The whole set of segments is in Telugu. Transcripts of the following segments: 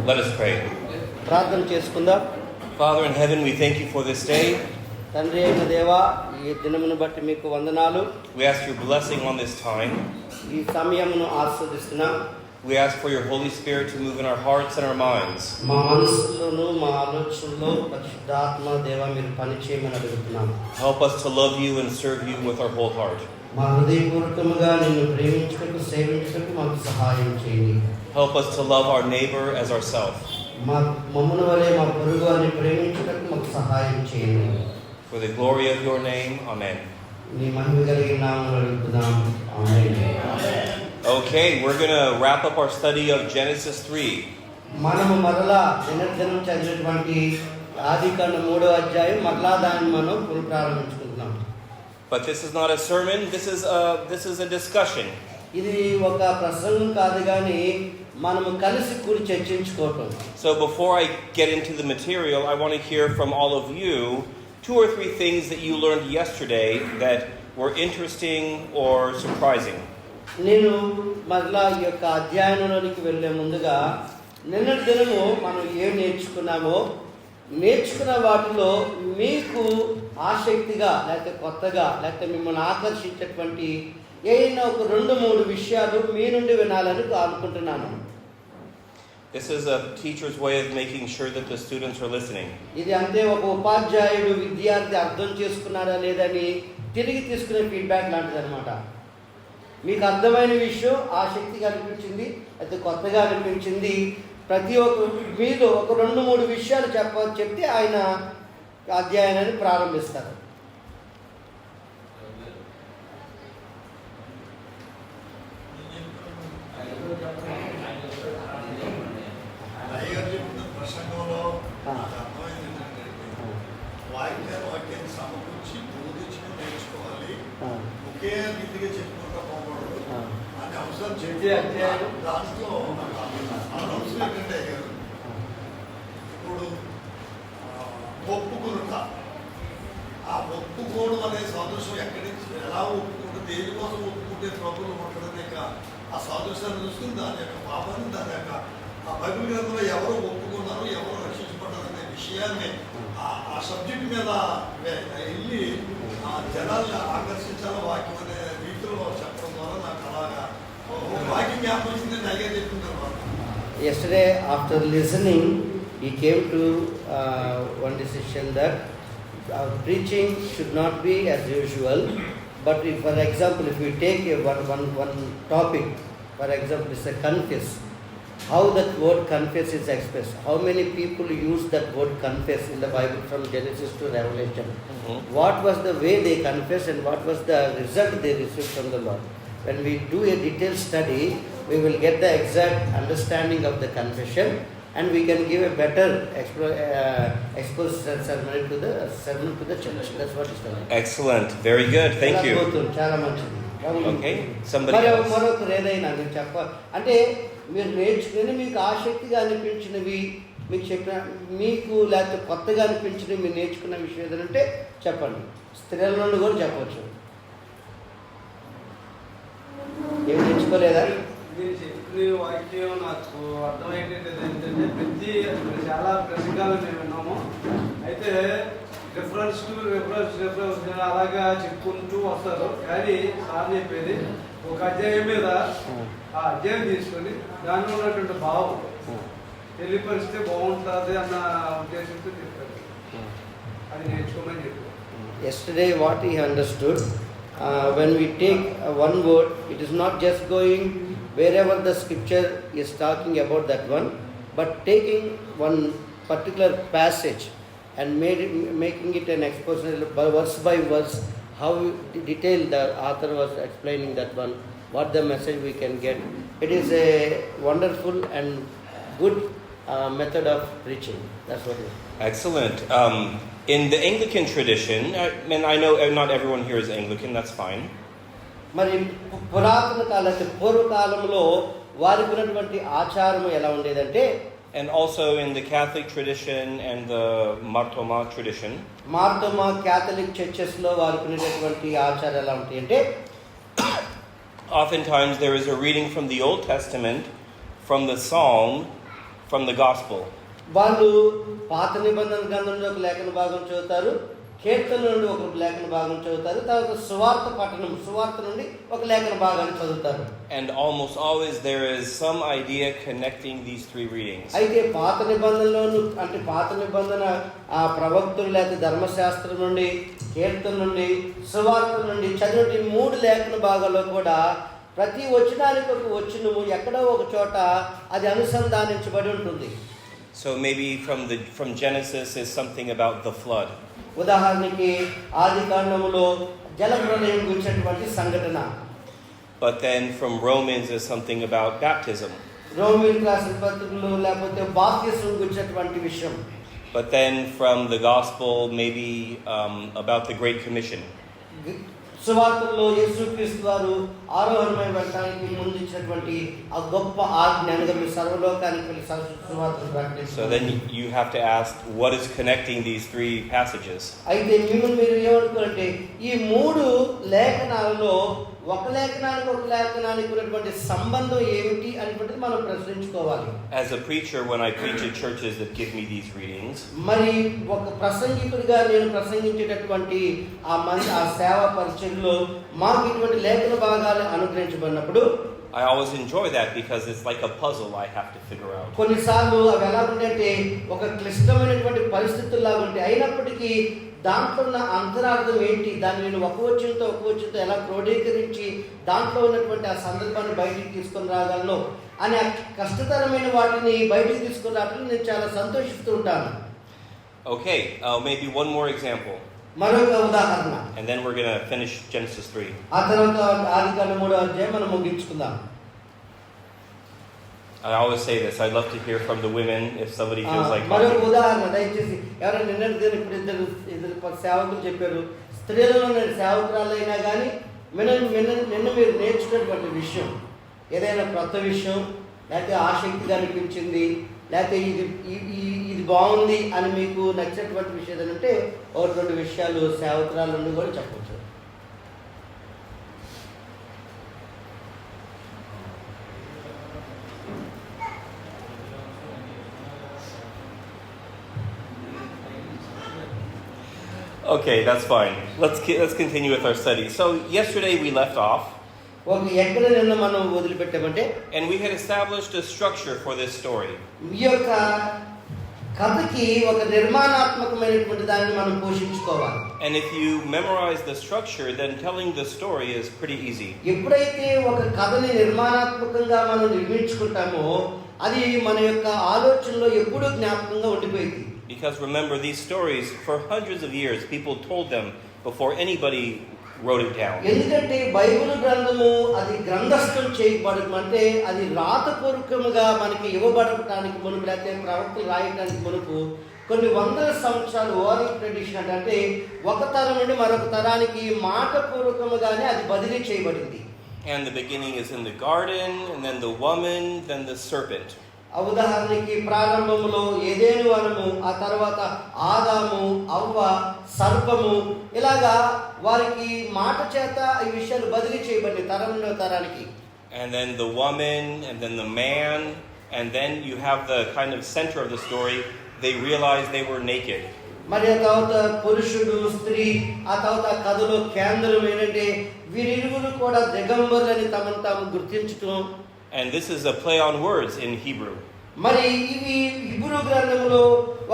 Let us pray. ప్రార్థన చేసుకుందాం. Father in heaven, we thank you for this day. తండ్రి అయిన దేవా, ఈ దినమును బట్టి మీకు వందనాలు. We ask your blessing on this time. ఈ సమయమును ఆస్వాదిస్తున్నాం. We ask for your Holy Spirit to move in our hearts and our minds. మా మనసులోను మా ఆలోచనలో పరిశుద్ధాత్మ దేవా మీరు పని చేయమని అడుగుతున్నాం. Help us to love you and serve you with our whole heart. మా హృదయపూర్వకముగా నిన్ను ప్రేమించుటకు సేవించుటకు మాకు సహాయం చేయండి. Help us to love our neighbor as ourselves. మా మమ్మును వలె మా పొరుగు వారిని ప్రేమించుటకు మాకు సహాయం చేయండి. For the glory of your name, amen. నీ మహిమ కలిగిన నామములో అడుగుతున్నాం. ఆమేన్. Okay, we're going to wrap up our study of Genesis 3. మనము మరలా దినదినం చదివినటువంటి ఆదికాండం 3వ అధ్యాయం మరలా దాన్ని మనం పునఃప్రారంభించుకుంటున్నాం. But this is not a sermon, this is a discussion. ఇది ఒక ప్రసంగం కాదు కానీ మనము కలిసి కూడి చర్చించుకోవటం. So before I get into the material, I want to hear from all of you 2 or 3 things that you learned yesterday that were interesting or surprising. నేను మరలా ఈ యొక్క అధ్యయనంలోనికి వెళ్ళే ముందుగా నిన్నటి దినము మనం ఏం నేర్చుకున్నామో నేర్చుకున్న వాటిలో మీకు ఆసక్తిగా లేకపోతే కొత్తగా లేకపోతే మిమ్మల్ని ఆకర్షించేటువంటి ఏదైనా ఒక 2-3 విషయాలు మీ నుండి వినాలని అనుకుంటున్నాను. This is a teacher's way of making sure that the students are listening. ఇది అంటే ఒక ఉపాధ్యాయుడు విద్యార్థి అర్థం చేసుకున్నాడా లేదని తిరిగి తీసుకునే ఫీడ్బ్యాక్ లాంటిది అనమాట. మీకు అర్థమైన విషయం ఆసక్తిగా అనిపించింది, అయితే కొత్తగా అనిపించింది, ప్రతి ఒక్క మీలో ఒక 2-3 విషయాలు చెప్తే ఆయన అధ్యయనాన్ని ప్రారంభిస్తారు. ఇప్పుడు ఒప్పుకునుట, ఆ ఒప్పుకోవడం అనే సాదృశ్యం ఎక్కడి నుంచి ఎలా ఒప్పుకుంటే దేనికోసం ఒప్పుకుంటే ప్రభుత్వం ఉంటుందనే ఆ సాదృశ్యాన్ని చూసుకుని దాని యొక్క పాపాన్ని దాని యొక్క ఆ బైబిల్ గ్రంథంలో ఎవరు ఒప్పుకున్నారు ఎవరు రక్షించబడ్డారనే విషయాన్ని ఆ సబ్జెక్ట్ మీద వెళ్ళి జనాల్ని ఆకర్షించాల వాక్యం అనే రీతిలో చెప్పడం ద్వారా నాకు అలాగా వాక్యం జ్ఞాపకం వచ్చింది అలాగే చెప్తున్నారు. Yesterday after listening he came to one decision that preaching should not be as usual, but if, for example, if we take one topic, for example, it's a confess, how that word confess is expressed, how many people use that word confess in the Bible from Genesis to Revelation. What was the way they confess and what was the result they received from the Lord. When we do a detailed study, we will get the exact understanding of the confession and we can give a better exposition sermon to the church. That's what is done. Excellent. Very good. Thank you. చాలా మంచిది. Okay. Somebody else. మరొకరు ఏదైనా నేను అంటే మీరు నేర్చుకుని మీకు ఆసక్తిగా అనిపించినవి మీకు చెప్పిన మీకు లేకపోతే కొత్తగా అనిపించినవి మీరు నేర్చుకున్న విషయం ఏదంటే చెప్పండి. స్త్రీల నుండి కూడా చెప్పవచ్చు. ఏమి నేర్చుకోలేదా? మీరు చెప్పిన వాక్యం నాకు అర్థమయ్యేది ఏంటంటే చాలా ప్రసంగాలు మేము విన్నాము. అయితే రిఫరెన్స్ అలాగా చెప్పుకుంటూ వస్తారు. కానీ సార్ చెప్పేది ఒక అధ్యాయం మీద ఆ అధ్యాయం తీసుకొని దానిలో ఉన్నటువంటి భావం తెలియపరిస్తే బాగుంటుంది అన్న ఉద్దేశంతో చెప్పారు. అది నేర్చుకోమని చెప్పారు. Yesterday what he understood, when we take one word, it is not just going wherever the scripture is talking about that one, but taking one particular passage and making it an exposition verse by verse, how detailed the author was explaining that one, what the message we can get. It is a wonderful and good method of preaching. That's what it is. Excellent. In the Anglican tradition, and I know not everyone here is Anglican, that's fine. మరి పురాతన కాలంలో పూర్వకాలంలో వారికి ఉన్నటువంటి ఆచారం ఎలా ఉండేదంటే, and also in the Catholic tradition and the Martoma tradition, Marthoma Catholic churches లో వారికి ఉన్నటువంటి ఆచారం ఎలా ఉంటాయి అంటే, oftentimes there is a reading from the Old Testament from the Psalm from the gospel. వాళ్ళు పాత నిబంధన గ్రంథంలో ఒక లేఖన భాగం చదువుతారు, కీర్తన నుండి ఒక లేఖన భాగం చదువుతారు, తర్వాత సువార్త నుండి ఒక లేఖన భాగాన్ని చదువుతారు. And almost always there is some idea connecting these three readings. అయితే పాత నిబంధనలోను అంటే పాత నిబంధన ఆ ప్రవక్తులు లేక ధర్మశాస్త్రం నుండి, కీర్తన నుండి, సువార్త నుండి చదివిన 3 లేఖన భాగాల్లో కూడా ప్రతి వచనానికి ఒక వచనము ఎక్కడో ఒక చోట అది అనుసంధానించబడి ఉంటుంది. So maybe from Genesis is something about the flood. ఉదాహరణకి ఆదికాండములో జలప్రళయం గురించినటువంటి సంఘటన. But then from Romans is something about baptism. రోమిలకు రాసిన పత్రికలో లేకపోతే బాప్తిసం గురించినటువంటి విషయం. But then from the gospel maybe about the Great Commission. సువార్తల్లో యేసుక్రీస్తు వారు ఆరోహణమై వెళ్ళడానికి ముందు ఇచ్చినటువంటి ఆ గొప్ప ఆజ్ఞ అనగా మీరు సర్వలోకానికి వెళ్ళి సువార్తను ప్రకటించాలి. So then you have to ask, what is connecting these 3 passages? అయితే మీరు ఏమనుకోవాలంటే ఈ 3 లేఖనాలలో ఒక లేఖనానికి ఉన్నటువంటి సంబంధం ఏమిటి అనేటువంటిది మనం ప్రశ్నించుకోవాలి. As a preacher, when I preach at churches that give me these readings, మరి ఒక ప్రసంగికుడిగా నేను ప్రసంగించేటటువంటి ఆ సేవా పరిచయంలో మాకు ఇటువంటి లేఖన భాగాలు అనుగ్రహించబడినప్పుడు I always enjoy that because it's like a puzzle I have to figure out. కొన్నిసార్లు అవి ఎలా ఉంటాయంటే ఒక క్లిష్టమైనటువంటి పరిస్థితుల్లాగా ఉంటాయి. అయినప్పటికీ దాంట్లో ఉన్న అంతరార్థం ఏంటి, దాన్ని నేను ఒక వచనంతో ఎలా క్రోడీకరించి దాంట్లో ఉన్నటువంటి ఆ సందర్భాన్ని బయటికి తీసుకొని రాగలను అని ఆ కష్టతరమైన వాటిని బయటికి తీసుకొని రావడానికి నేను చాలా సంతోషిస్తూ ఉంటాను. Okay, maybe one more example. మరొక ఉదాహరణ. And then we're going to finish Genesis 3. ఆ తర్వాత ఆదికాండం 3వ అధ్యాయం మనం ముగించుకుందాం. I always say this. I'd love to hear from the women if somebody feels like మరొక talking. ఉదాహరణ దయచేసి ఎవరైనా ఇప్పుడు ఇద్దరు సేవకులు చెప్పారు, స్త్రీలలో నేను సేవకురాలైనా కానీ నిన్న మీరు నేర్చుకున్నటువంటి విషయం ఏదైనా కొత్త విషయం లేకపోతే ఆసక్తిగా అనిపించింది లేకపోతే ఇది బాగుంది అని మీకు నచ్చినటువంటి విషయం ఏంటంటే 1-2 విషయాలు సేవకురాల నుండి కూడా చెప్పవచ్చు. Okay, that's fine. Let's continue with our study. So yesterday we left off, ఎక్కడ నిన్న మనం వదిలిపెట్టామంటే, and we had established a structure for this story. ఈ యొక్క కథకి ఒక నిర్మాణాత్మకమైనటువంటి దాన్ని మనం పోషించుకోవాలి. And if you memorize the structure, then telling the story is pretty easy. ఎప్పుడైతే ఒక కథని నిర్మాణాత్మకంగా మనం నిర్మించుకుంటామో అది మన యొక్క ఆలోచనలో ఎప్పుడూ జ్ఞాపకంగా ఉండిపోయింది. Because remember, these stories, for hundreds of years, people told them before anybody wrote it down. ఎందుకంటే బైబిల్ గ్రంథము అది గ్రంథస్థం చేయబడమంటే అది రాతపూర్వకముగా మనకి ఇవ్వబడటానికి మునుపు లేకపోతే ప్రవక్తలు రాయడానికి మునుపు కొన్ని వందల సంవత్సరాలు ఓరల్ ట్రెడిషన్ అంటే ఒక తరం నుండి మరొక తరానికి మాటపూర్వకముగానే అది బదిలీ చేయబడింది. And the beginning is in the garden, and then the woman, then the serpent. ఉదాహరణకి ప్రారంభంలో ఏదెను వనము, ఆ తర్వాత ఆదాము, అవ్వ, సర్పము, ఇలాగా వారికి మాట చేత ఈ విషయాలు బదిలీ చేయబడి తరం నుండి తరానికి. And then the woman, and then the man, and then you have the kind of center of the story. They realized they were naked. మరి ఆ తర్వాత పురుషుడు, స్త్రీ, ఆ తర్వాత కథలో కేంద్రం ఏంటంటే వీరిరువురు కూడా దిగంబరులని తమను తాము గుర్తించటం. And this is a play on words in Hebrew. మరి ఇవి హిబ్రూ గ్రంథంలో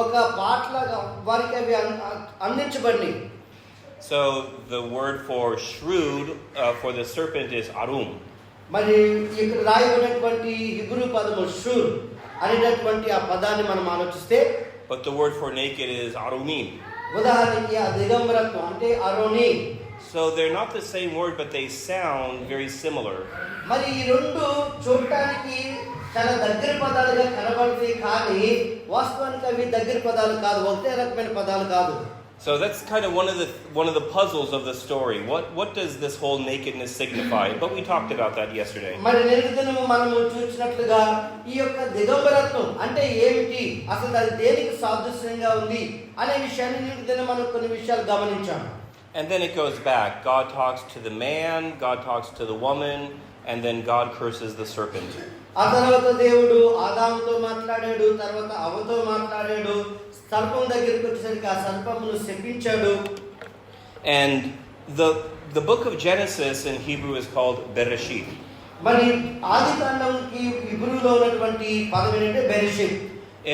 ఒక పాటలాగా వారికి అవి అందించబడినాయి. So the word for shrewd for the serpent is arum. మరి ఇక్కడ రాయబడినటువంటి హిబ్రూ పదము షూర్ అనేటటువంటి ఆ పదాన్ని మనం ఆలోచిస్తే, But the word for naked is arumim. ఉదాహరణకి ఆ దిగంబరత్వం అంటే Aronai. So they're not the same word, but they sound very similar. మరి ఈ రెండు చూడటానికి చాలా దగ్గర పదాలుగా కనబడతాయి, కానీ వాస్తవానికి అవి దగ్గర పదాలు కాదు, ఒకటే రకమైన పదాలు కాదు. So that's kind of one of the puzzles of the story. What does this whole nakedness signify? But we talked about that yesterday. మరి నిన్నదినము మనము చూసినట్లుగా ఈ యొక్క దిగంబరత్వం అంటే ఏమిటి, అసలు అది దేనికి సాదృశ్యంగా ఉంది అనే విషయాన్ని నిన్నదిన మనం కొన్ని విషయాలు గమనించాం. And then it goes back. God talks to the man, God talks to the woman, and then God curses the serpent. ఆ తర్వాత దేవుడు ఆదాముతో మాట్లాడాడు, తర్వాత అవ్వతో మాట్లాడాడు. సర్పం దగ్గరికి వచ్చేసరికి ఆ సర్పమును శపించాడు. And the book of Genesis in Hebrew is called Bereshit. మరి ఆదికాండంకి హీబ్రూలో ఉన్నటువంటి పదం ఏంటంటే బెరెషిత్.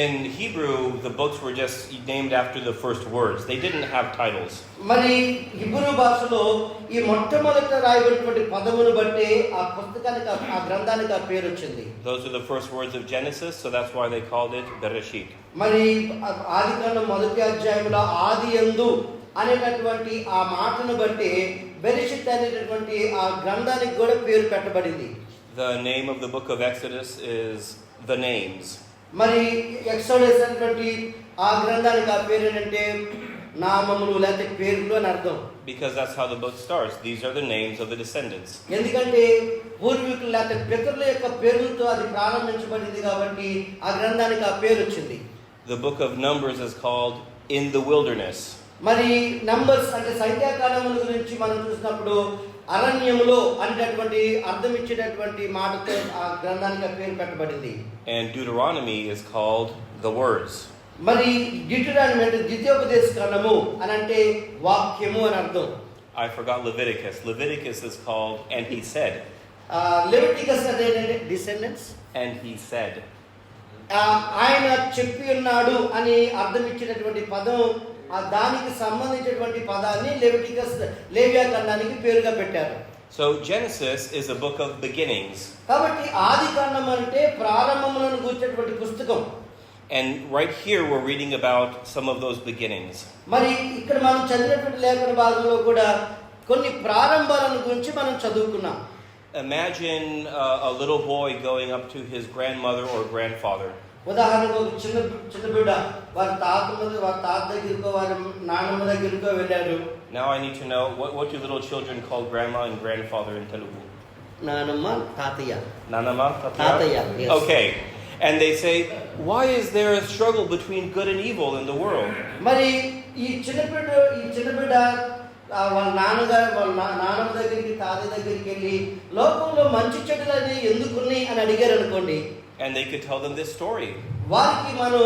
In Hebrew, the books were just named after the first words. They didn't have titles. మరి హిబ్రూ భాషలో ఈ మొట్టమొదట రాయబడినటువంటి పదమును బట్టి ఆ పుస్తకానికి ఆ గ్రంథానికి ఆ పేరు వచ్చింది. Those are the first words of Genesis, so that's why they called it Bereshit. మరి ఆదికాండం మొదటి అధ్యాయంలో ఆది యందు అనేటటువంటి ఆ మాటను బట్టి బెరెషిత్ అనేటటువంటి ఆ గ్రంథానికి కూడా పేరు పెట్టబడింది. The name of the book of Exodus is The Names. మరి ఎక్సోడస్ అనేటువంటి ఆ గ్రంథానికి ఆ పేరు ఏంటంటే నామములు లేకపోతే పేర్లు అని అర్థం. Because that's how the book starts. These are the names of the descendants. ఎందుకంటే పూర్వీకులు లేకపోతే పితరుల యొక్క పేరుతో అది ప్రారంభించబడింది కాబట్టి ఆ గ్రంథానికి ఆ పేరు వచ్చింది. The book of Numbers is called In the Wilderness. మరి నంబర్స్ అంటే సంఖ్యాకాలముల గురించి మనం చూసినప్పుడు అరణ్యములో అనేటటువంటి అర్థం ఇచ్చేటటువంటి మాటతో ఆ గ్రంథానికి పేరు పెట్టబడింది. And Deuteronomy is called The Words. మరి డ్యూటెరానమీ అంటే ద్వితీయోపదేశ కాండము అని అంటే వాక్యము అని అర్థం. I forgot Leviticus. Leviticus is called And He Said. Leviticus అంటే డిసెండెంట్స్. And He said. ఆయన చెప్పి ఉన్నాడు అని అర్థం ఇచ్చినటువంటి పదం దానికి సంబంధించినటువంటి పదాన్ని లెవిటికస్ లేవియా ఖండానికి పేరుగా పెట్టారు. So Genesis is a book of beginnings. కాబట్టి ఆదికాండం అంటే ప్రారంభములను గురించినటువంటి పుస్తకం. And right here we're reading about some of those beginnings. మరి ఇక్కడ మనం చదివినటువంటి లేఖన భాగంలో కూడా కొన్ని ప్రారంభాలను గురించి మనం చదువుకున్నాం. Imagine a little boy going up to his grandmother or grandfather. ఉదాహరణకు ఒక చిన్న బిడ్డ వారి తాత దగ్గరకో వారి నాన్నమ్మ దగ్గరకో వెళ్ళారు. Now I need to know what do little children call grandma and grandfather in Telugu? నానమ్మ తాతయ్య. Nanama, తాతయ్య. Yes. Okay. And they say, why is there a struggle between good and evil in the world? మరి ఈ చిన్న బిడ్డ వాళ్ళ నాన్నగారు వాళ్ళ నాన్నమ్మ దగ్గరికి తాతయ్య దగ్గరికి వెళ్ళి లోకంలో మంచి చెడులని ఎందుకున్నాయి అని అడిగారు అనుకోండి. And they could tell them this story. వారికి మనం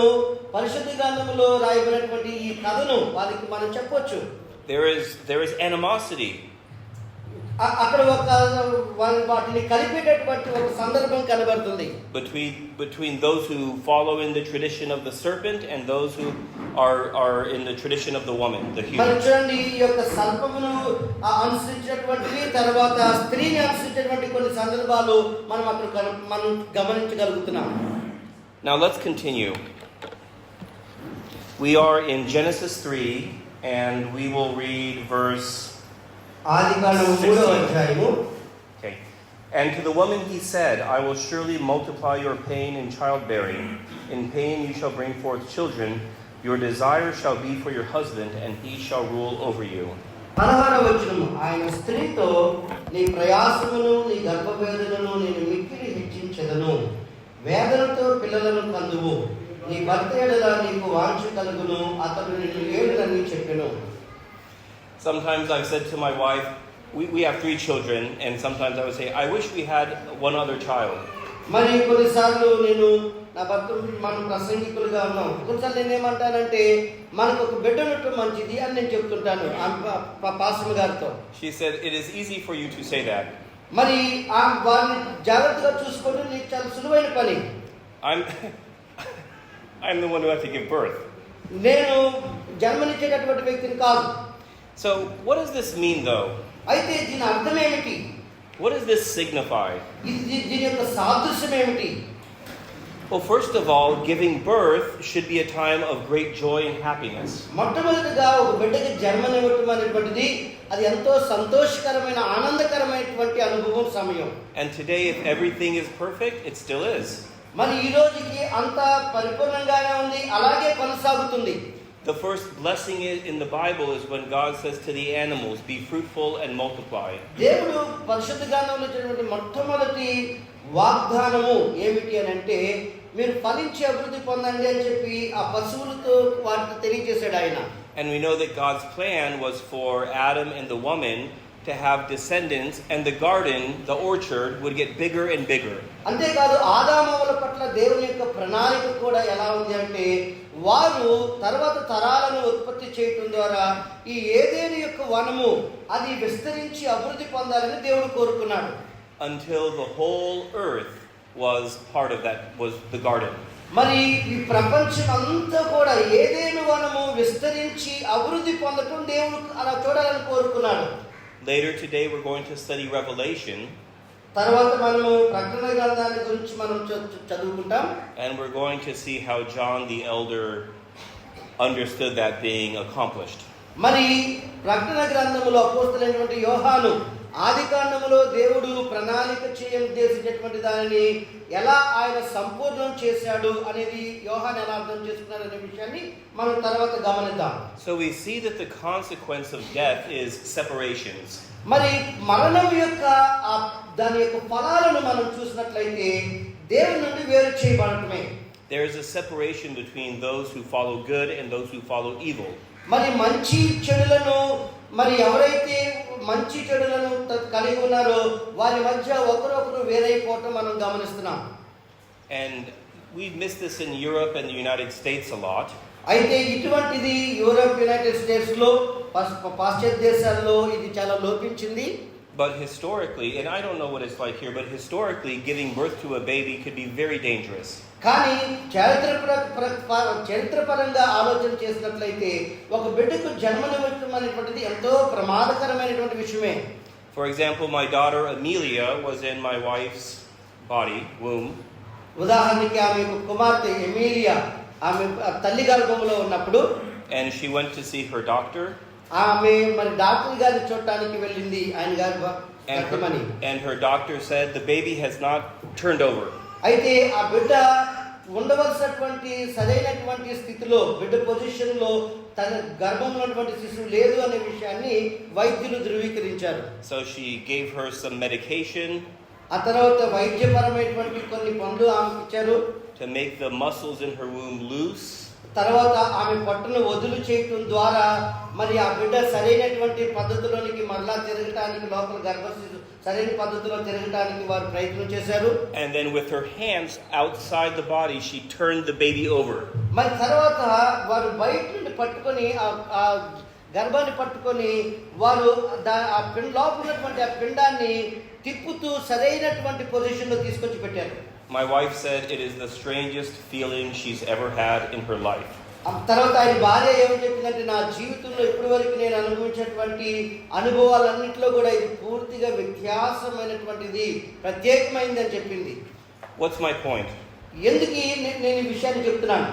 పరిశుద్ధ గ్రంథంలో రాయబడినటువంటి ఈ కథను వారికి మనం చెప్పొచ్చు. There is animosity. అక్కడ వాటిని కలిపేటటువంటి ఒక సందర్భం కనబడుతుంది. Between those who follow in the tradition of the serpent and those who are in the tradition of the woman, the మరి human. చూడండి ఈ యొక్క సర్పమును అనుసరించినటువంటి తర్వాత స్త్రీని అనుసరించినటువంటి కొన్ని సందర్భాలు మనం అక్కడ మనం గమనించగలుగుతున్నాం. Now let's continue. We are in Genesis 3 and we will read verse ఆదికాండము 3వ అధ్యాయము. Okay. And to the woman he said, I will surely multiply your pain in childbearing. In pain you shall bring forth children. Your desire shall be for your husband, and he shall rule over you. 16వ వచనము ఆయన స్త్రీతో నీ ప్రయాసమును నీ గర్భవేదనను నేను మిక్కిలి హెచ్చించెదను. వేదనతో పిల్లలను కందువు. నీ భర్త ఎడల నీకు వాంఛ కలుగును. అతడు నిన్ను ఏలునని చెప్పెను. Sometimes I've said to my wife, we have 3 children, and sometimes I would say, I wish we had one other child. మరి కొన్నిసార్లు నేను నా భర్త మనం ప్రసంగికులుగా ఉన్నాం. కొన్నిసార్లు నేనేమంటానంటే మనకు ఒక బిడ్డ ఉండటం మంచిది అని నేను చెప్తుంటాను పాస్టర్ గారితో. She said, it is easy for you to say that. మరి వారిని జాగ్రత్తగా చూసుకోవడం నీకు చాలా సులువైన పని. I'm the one who has to give birth. నేను జన్మనిచ్చేటటువంటి వ్యక్తిని కాదు. So what does this mean though? అయితే దీని అర్థం ఏమిటి? What does this signify? దీని యొక్క సాదృశ్యం ఏమిటి? Well, first of all, giving birth should be a time of great joy and happiness. మొట్టమొదటిగా ఒక బిడ్డకి జన్మనివ్వటం అనేటువంటిది అది ఎంతో సంతోషకరమైన ఆనందకరమైనటువంటి అనుభవం సమయం. And today, if everything is perfect, it still is. మరి ఈ రోజుకి అంతా పరిపూర్ణంగానే ఉంది, అలాగే కొనసాగుతుంది. The first blessing in the Bible is when God says to the animals, be fruitful and multiply. దేవుడు పరిశుద్ధ గ్రంథంలో ఇచ్చినటువంటి మొట్టమొదటి వాగ్దానము ఏమిటి అని అంటే మీరు ఫలించి అభివృద్ధి పొందండి అని చెప్పి ఆ పశువులతో వాటికి తెలియజేశాడు ఆయన. And we know that God's plan was for Adam and the woman to to have descendants, and the garden, the orchard, would get bigger and bigger. అంతేకాదు ఆదామవ్వల పట్ల దేవుని యొక్క ప్రణాళిక కూడా ఎలా ఉంది అంటే వారు తర్వాత తరాలను ఉత్పత్తి చేయటం ద్వారా ఈ ఏదేను యొక్క వనము అది విస్తరించి అభివృద్ధి పొందాలని దేవుడు కోరుకున్నాడు. Until the whole earth was part of that, was the garden. మరి ఈ ప్రపంచం అంతా కూడా ఏదేను వనము విస్తరించి అభివృద్ధి పొందటం దేవుడు అలా చూడాలని కోరుకున్నాడు. Later today we're going to study Revelation. తర్వాత మనము ప్రకటన గ్రంథాన్ని గురించి మనం చదువుకుంటాం. And we're going to see how John the elder understood that being accomplished. మరి ప్రకటన గ్రంథములో అపోస్తలుడైనటువంటి యోహాను ఆదికాండములో దేవుడు ప్రణాళిక ఉద్దేశించినటువంటి దానిని ఎలా ఆయన సంపూర్ణం చేశాడు అనేది యోహాను ఎలా అర్థం చేసుకున్నాడు అనే విషయాన్ని మనం తర్వాత గమనిద్దాం. So we see that the consequence of death is separations. మరి మరణం యొక్క దాని యొక్క ఫలాలను మనం చూసినట్లయితే దేవుని నుండి వేరు చేయబడటమే. There is a separation between those who follow good and those who follow evil. మరి మంచి చెడులను మరి ఎవరైతే మంచి చెడులను కలిగి ఉన్నారో వారి మధ్య ఒకరొకరు వేరైపోవటం మనం గమనిస్తున్నాం. And we miss this in Europe and the United States a lot. అయితే ఇటువంటిది యూరోప్, యునైటెడ్ స్టేట్స్ లో పాశ్చాత్య దేశాల్లో ఇది చాలా లోపించింది. But historically, and I don't know what it's like here, but historically giving birth to a baby could be very dangerous. కానీ చరిత్రపరంగా ఆలోచన చేసినట్లయితే ఒక బిడ్డకు జన్మనివ్వడం అనేటువంటిది ఎంతో ప్రమాదకరమైనటువంటి విషయమే. For example, my daughter Amelia was in my wife's womb. ఉదాహరణకి ఆమె కుమార్తె ఎమిలియా ఆమె తల్లి గర్భంలో ఉన్నప్పుడు and she went to see her doctor. ఆమె మరి డాక్టర్ గారిని చూడటానికి వెళ్ళింది ఆయన గారు. And her doctor said the baby has not turned over. అయితే ఆ బిడ్డ ఉండవలసినటువంటి సరైనటువంటి స్థితిలో బిడ్డ పొజిషన్ లో తన గర్భంలో ఉన్నటువంటి శిశువు లేదు అనే విషయాన్ని వైద్యులు ధృవీకరించారు. So she gave her some medication. ఆ తర్వాత వైద్యపరమైనటువంటి కొన్ని పనులు ఆమెకు ఇచ్చారు. To make the muscles in her womb loose. తర్వాత ఆమె పొట్టను వదులు చేయటం ద్వారా మరి ఆ బిడ్డ సరైనటువంటి పద్ధతిలోనికి మరలా తిరగటానికి లోపల గర్భశిశువు సరైన పద్ధతిలో తిరగటానికి వారు ప్రయత్నం చేశారు. And then with her hands outside the body she turned the baby over. మరి తర్వాత వారు బయట నుండి పట్టుకొని ఆ గర్భాన్ని పట్టుకొని వారు ఆ లోపల ఉన్నటువంటి ఆ పిండాన్ని తిప్పుతూ సరైనటువంటి పొజిషన్ లో తీసుకొచ్చి పెట్టారు. My wife said it is the strangest feeling she's ever had in her life. తర్వాత ఆయన భార్య ఏమని చెప్పిందంటే నా జీవితంలో ఇప్పటివరకు నేను అనుభవించినటువంటి అనుభవాలన్నింటిలో కూడా ఇది పూర్తిగా వ్యత్యాసమైనటువంటిది, ప్రత్యేకమైనది అని చెప్పింది. What's my point? ఎందుకు నేను ఈ విషయాన్ని చెప్తున్నాను?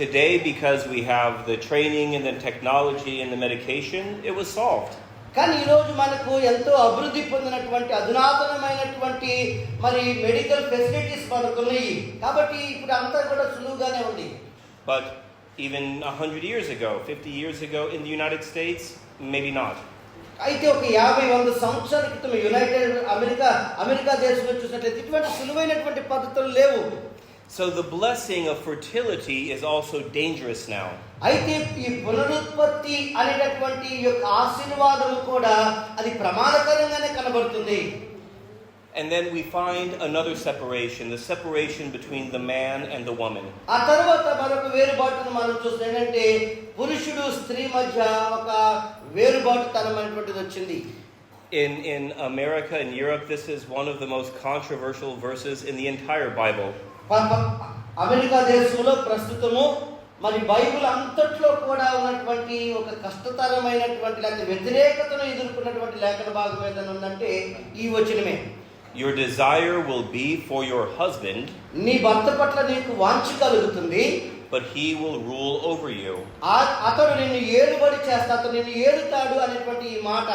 Today, because we have the training and the technology and the medication, it was solved. కానీ ఈరోజు మనకు ఎంతో అభివృద్ధి పొందినటువంటి అధునాతనమైనటువంటి మరి మెడికల్ ఫెసిలిటీస్ మనకు ఉన్నాయి కాబట్టి ఇప్పుడు అంతా కూడా సులువుగానే ఉంది. But even 100 years ago, 50 years ago in the United States, maybe not. అయితే ఒక 50-100 సంవత్సరాల క్రితం అమెరికా దేశంలో చూసినట్లయితే ఇటువంటి సులువైనటువంటి పద్ధతులు లేవు. So the blessing of fertility is also dangerous now. అయితే ఈ పునరుత్పత్తి అనేటటువంటి యొక్క ఆశీర్వాదము కూడా అది ప్రమాదకరంగానే కనబడుతుంది. And then we find another separation, the separation between the man and the woman. ఆ తర్వాత మరొక వేరుబాటును మనం చూస్తే ఏంటంటే పురుషుడు స్త్రీ మధ్య ఒక వేరుబాటుతనం అనేటువంటిది వచ్చింది. In America and Europe, this is one of the most controversial verses in the entire Bible. America దేశంలో ప్రస్తుతము మరి బైబిల్ అంతట్లో కూడా ఉన్నటువంటి ఒక కష్టతరమైనటువంటి లేకపోతే వ్యతిరేకతను ఎదుర్కొన్నటువంటి లేఖన భాగం ఏదైనా ఉందంటే ఈ వచనమే. Your desire will be for your husband, నీ భర్త పట్ల నీకు వాంఛ కలుగుతుంది, but he will rule over you. అతడు నిన్ను ఏలుబడి చేస్తాడు, అతడు నిన్ను ఏలుతాడు అనేటువంటి ఈ మాట.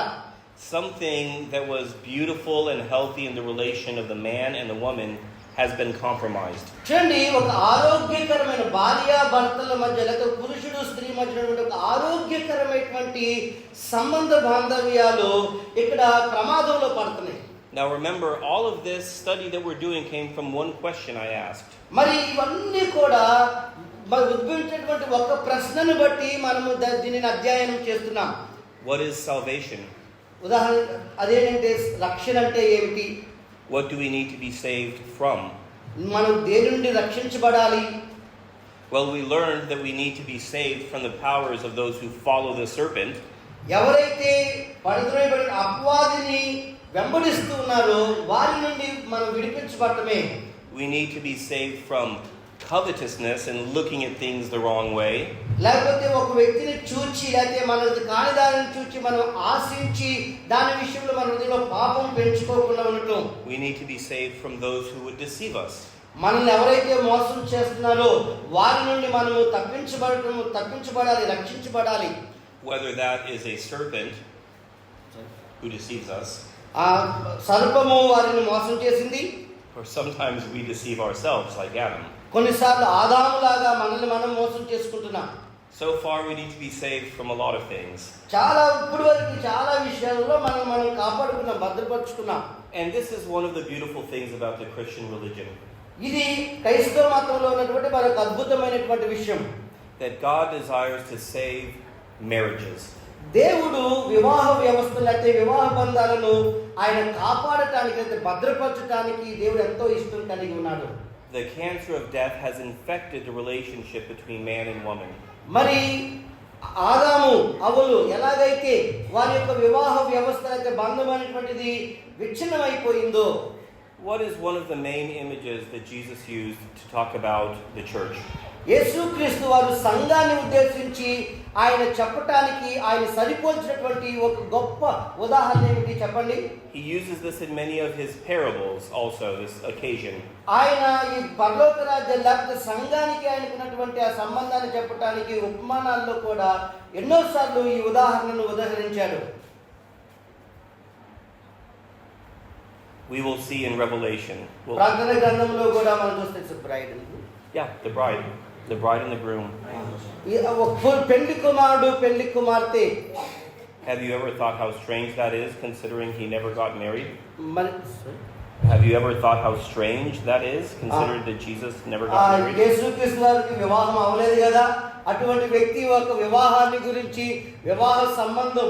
Something that was beautiful and healthy in the relation of the man and the woman has been compromised. చూడండి, ఒక ఆరోగ్యకరమైన భార్య భర్తల మధ్య లేదా పురుషుడు స్త్రీ మధ్య ఒక ఆరోగ్యకరమైనటువంటి సంబంధ బాంధవ్యాలు ఇక్కడ ప్రమాదంలో పడుతున్నాయి. Now remember, all of this study that we're doing came from one question I asked. మరి ఇవన్నీ కూడా ఉద్భవించినటువంటి ఒక ప్రశ్నను బట్టి మనము దీనిని అధ్యయనం చేస్తున్నాం. What is salvation? ఉదాహరణ అదేంటంటే రక్షణ అంటే ఏమిటి? What do we need to be saved from? మనం దేని నుండి రక్షించబడాలి? Well, we learned that we need to be saved from the powers of those who follow the serpent. ఎవరైతే పడద్రోయబడిన అపవాదిని వెంబడిస్తూ ఉన్నారో వారి నుండి మనం విడిపించబడటమే. We need to be saved from covetousness and looking at things the wrong way. లేకపోతే ఒక వ్యక్తిని చూచి లేకపోతే మనది కాని దానిని చూచి మనం ఆశించి దాని విషయంలో మన హృదయంలో పాపం పెంచుకోకుండా ఉండటం. We need to be saved from those who would deceive us. మనల్ని ఎవరైతే మోసం చేస్తున్నారో వారి నుండి మనము తప్పించబడాలి, రక్షించబడాలి. Whether that is a serpent who deceives us, ఆ సర్పము వారిని మోసం చేసింది, or sometimes we deceive ourselves like Adam. కొన్నిసార్లు ఆదాములాగా మనల్ని మనం మోసం చేసుకుంటున్నాం. So far we need to be saved from a lot of things. ఇప్పుడు వరకు చాలా విషయాలలో మనం కాపాడుకున్నాం, భద్రపరుచుకున్నాం. And this is one of the beautiful things about the Christian religion. ఇది క్రైస్తవ మతంలో ఉన్నటువంటి మరొక అద్భుతమైనటువంటి విషయం. That God desires to save marriages. దేవుడు వివాహ వ్యవస్థలు అంటే వివాహ బంధాలను ఆయన కాపాడటానికి అంటే భద్రపరచడానికి దేవుడు ఎంతో ఇష్టం కలిగి ఉన్నాడు. The cancer of death has infected the relationship between man and woman. మరి ఆదాము హవ్వలు ఎలాగైతే వారి యొక్క వివాహ వ్యవస్థ అయితే బంధం అనేటువంటిది విచ్ఛిన్నమైపోయిందో. What is one of the main images that Jesus used to talk about the church? యేసుక్రీస్తు వారు సంఘాన్ని ఉద్దేశించి ఆయన చెప్పటానికి ఆయన సరిపోల్చినటువంటి ఒక గొప్ప ఉదాహరణ ఏమిటి చెప్పండి? He uses this in many of his parables also, this occasion. ఆయన ఈ పరలోక రాజ్యం లేకపోతే సంఘానికి ఆయనకున్నటువంటి ఆ సంబంధాన్ని చెప్పటానికి ఉపమానాల్లో కూడా ఎన్నోసార్లు ఈ ఉదాహరణను ఉదహరించాడు. We will see in Revelation. ప్రకటన గ్రంథంలో కూడా మనం చూస్తే braid. Yeah, the bride and the groom. పెళ్లి కుమారుడు పెళ్లి కుమార్తె. Have you ever thought how strange that is, considering he never got married? Have you ever thought how strange that is, considering that Jesus never got married? యేసుక్రీస్తు వారికి వివాహం అవ్వలేదు కదా. అటువంటి వ్యక్తి ఒక వివాహాన్ని గురించి వివాహ సంబంధం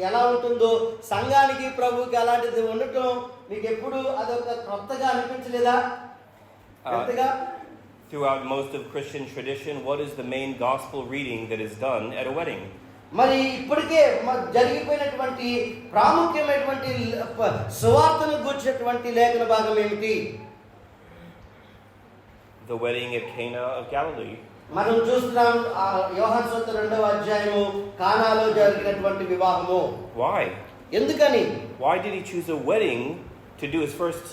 ఎలా ఉంటుందో సంఘానికి ప్రభువుకి అలాంటిది ఉండటం మీకు ఎప్పుడు అదొక కొత్తగా అనిపించలేదా? Throughout most of Christian tradition, what is the main gospel reading that is done at a wedding? మరి ఇప్పటికే జరిగిపోయినటువంటి ప్రాముఖ్యమైనటువంటి సువార్తను గూర్చినటువంటి లేఖన భాగం ఏమిటి? The wedding at Cana of Galilee. మనం చూస్తున్నాం యోహాను సువార్త 2వ అధ్యాయము కానాలో జరిగినటువంటి వివాహము. Why? ఎందుకని? Why did he choose a wedding to do his first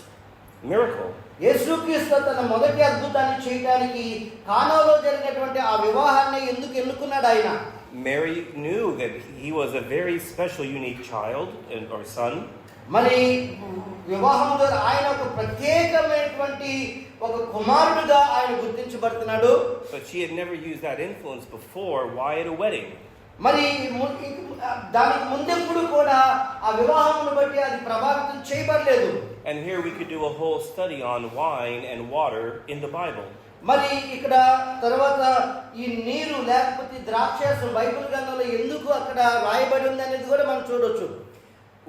miracle? యేసుక్రీస్తు తన మొదటి అద్భుతాన్ని చేయడానికి కానాలో జరిగినటువంటి ఆ వివాహాన్ని ఎందుకు ఎన్నుకున్నాడు ఆయన? Mary knew that he was a very special, unique child or son. మరి వివాహం ద్వారా ఆయన ఒక ప్రత్యేకమైనటువంటి ఒక కుమారుడుగా ఆయన గుర్తించబడుతున్నాడు. But she had never used that influence before. Why at a wedding? మరి దానికి ముందెప్పుడు కూడా ఆ వివాహమును బట్టి అది ప్రభావితం చేయబడలేదు. And here we could do a whole study on wine and water in the Bible. మరి ఇక్కడ తర్వాత ఈ నీరు లేకపోతే ద్రాక్షారసం బైబిల్ గ్రంథంలో ఎందుకు అక్కడ రాయబడి ఉంది అనేది కూడా మనం చూడొచ్చు.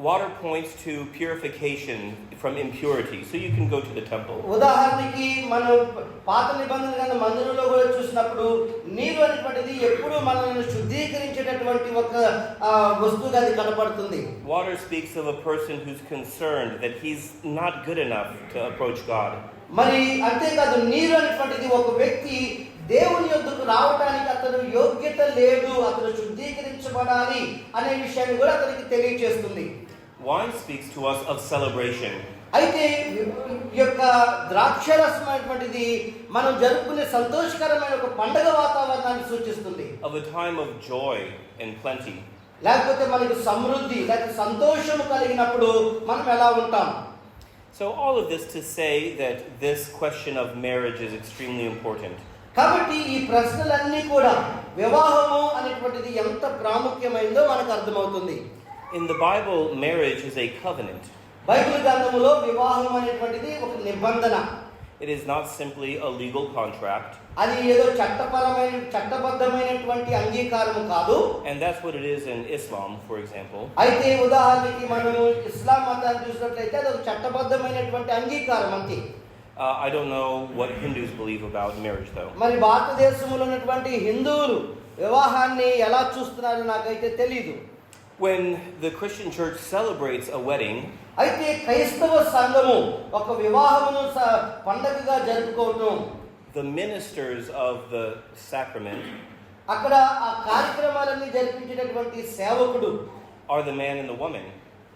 Water points to purification from impurity, so you can go to the temple. ఉదాహరణకి మనం పాత నిబంధన గ్రంథ మందిరంలో కూడా చూసినప్పుడు నీరు అనేటువంటిది ఎప్పుడు మనల్ని శుద్ధీకరించేటటువంటి ఒక వస్తువుగా అది కనపడుతుంది. Water speaks of a person who's concerned that he's not good enough to approach God. మరి అంతేకాదు నీరు అనేటువంటిది ఒక వ్యక్తి దేవుని యొద్దకు రావడానికి అతను యోగ్యత లేదు, అతను శుద్ధీకరించబడాలి అనే విషయాన్ని కూడా అతనికి తెలియజేస్తుంది. Wine speaks to us of celebration. అయితే ఈ యొక్క ద్రాక్షరసం అనేటువంటిది మనం జరుపుకునే సంతోషకరమైన ఒక పండగ వాతావరణాన్ని సూచిస్తుంది. Of a time of joy and plenty. లేకపోతే మనకు సమృద్ధి లేక సంతోషం కలిగినప్పుడు మనం ఎలా ఉంటాం? So all of this to say that this question of marriage is extremely important. కాబట్టి ఈ ప్రశ్నలన్నీ కూడా వివాహము అనేటువంటిది ఎంత ప్రాముఖ్యమైనదో మనకు అర్థమవుతుంది. In the Bible, marriage is a covenant. Bible గ్రంథములో వివాహం అనేటువంటిది ఒక నిబంధన. It is not simply a legal contract. అది ఏదో చట్టబద్ధమైనటువంటి అంగీకారము కాదు. And that's what it is in Islam, for example. అయితే ఉదాహరణకి మనము ఇస్లాం మతాన్ని చూసినట్లయితే అది ఒక చట్టబద్ధమైనటువంటి అంగీకారం అంతే. I don't know what Hindus believe about marriage, though. మరి భారతదేశంలో ఉన్నటువంటి హిందువులు వివాహాన్ని ఎలా చూస్తున్నారో నాకైతే తెలీదు. When the Christian church celebrates a wedding, అయితే క్రైస్తవ సంఘము ఒక వివాహమును పండగగా జరుపుకోవటం, the ministers of the sacrament అక్కడ ఆ కార్యక్రమాలన్నీ జరిపించేటటువంటి సేవకుడు are the man and the woman.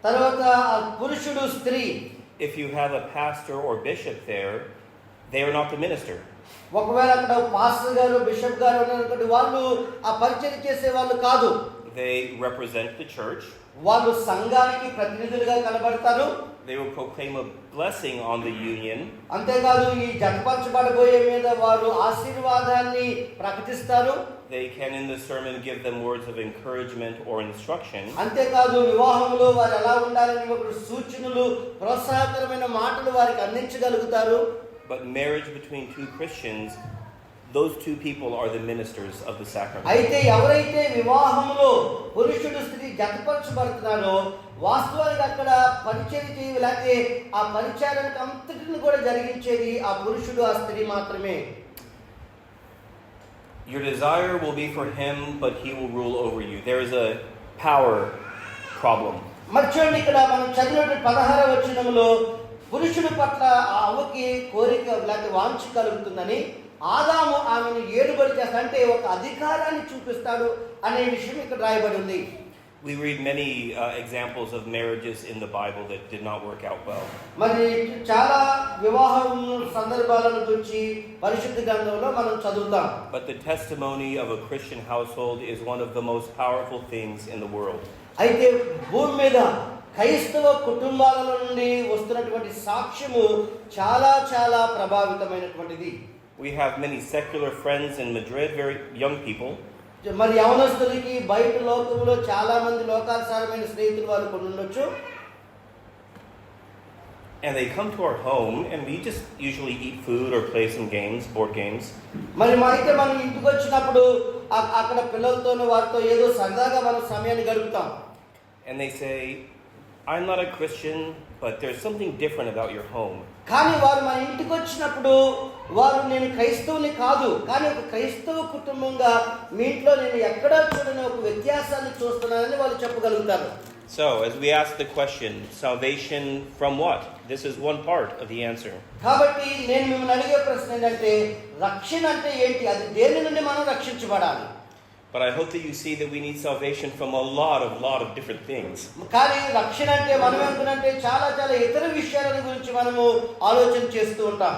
తర్వాత ఆ పురుషుడు స్త్రీ. If you have a pastor or bishop there, they are not the minister. ఒకవేళ అక్కడ పాస్టర్ గారు బిషప్ గారు ఉన్నటువంటి వాళ్ళు ఆ పరిచయం చేసే వాళ్ళు కాదు. They represent the church. వాళ్ళు సంఘానికి ప్రతినిధులుగా కనబడతారు. They will proclaim a blessing on the union. అంతేకాదు ఈ జతపరచబడబోయే మీద వారు ఆశీర్వాదాన్ని ప్రకటిస్తారు. They can in the sermon give them words of encouragement or instruction. అంతేకాదు వివాహంలో వారు ఎలా ఉండాలని ఒక సూచనలు ప్రోత్సాహకరమైన మాటలు వారికి అందించగలుగుతారు. But marriage between two Christians, those two people are the ministers of the sacrament. అయితే ఎవరైతే వివాహంలో పురుషుడు స్త్రీ జతపరచబడుతున్నారో వాస్తవానికి అక్కడ పరిచయం చేయలేకపోతే ఆ పరిచయానికి అంతటిని కూడా జరిగించేది ఆ పురుషుడు ఆ స్త్రీ మాత్రమే. Your desire will be for him, but he will rule over you. There is a power problem. మరి చూడండి, ఇక్కడ మనం చదివిన 16వ వచనంలో పురుషుడి పట్ల ఆ అవ్వకి కోరిక లేకపోతే వాంఛ కలుగుతుందని, ఆదాము ఆమెను ఏలుబడి చేస్తాడు, అంటే ఒక అధికారాన్ని చూపిస్తాడు అనే విషయం ఇక్కడ రాయబడి ఉంది. We read many examples of marriages in the Bible that did not work out well. మరి చాలా వివాహం సందర్భాలను గురించి పరిశుద్ధ గ్రంథంలో మనం చదువుతాం. But the testimony of a Christian household is one of the most powerful things in the world. అయితే భూమి మీద క్రైస్తవ కుటుంబాల నుండి వస్తున్నటువంటి సాక్ష్యము చాలా చాలా ప్రభావితమైనటువంటిది. We have many secular friends in Madrid, very young people. మరి యవనస్తులకి బయట లోకంలో చాలా మంది లోకానుసారమైన స్నేహితులు వాళ్ళు కొన్ని ఉండొచ్చు. And they come to our home and we just usually eat food or play some games, board games. మరి అయితే మనం ఇంటికి వచ్చినప్పుడు అక్కడ పిల్లలతోనూ వారితో ఏదో సరదాగా మనం సమయాన్ని గడుపుతాం. And they say, I'm not a Christian, but there's something different about your home. కానీ వారు మన ఇంటికి వచ్చినప్పుడు వారు నేను క్రైస్తవుని కాదు, కానీ ఒక క్రైస్తవ కుటుంబంగా మీ ఇంట్లో నేను ఎక్కడా చూడని ఒక వ్యత్యాసాన్ని చూస్తున్నానని వాళ్ళు చెప్పగలుగుతారు. So, as we ask the question, salvation from what? This is one part of the answer. కాబట్టి నేను మిమ్మల్ని అడిగే ప్రశ్న ఏంటంటే రక్షణ అంటే ఏంటి? అది దేని నుండి మనం రక్షించబడాలి? But I hope that you see that we need salvation from a lot of different things. కానీ రక్షణ అంటే మనం అనుకున్నంటే చాలా చాలా ఇతర విషయాల గురించి మనము ఆలోచన చేస్తూ ఉంటాం.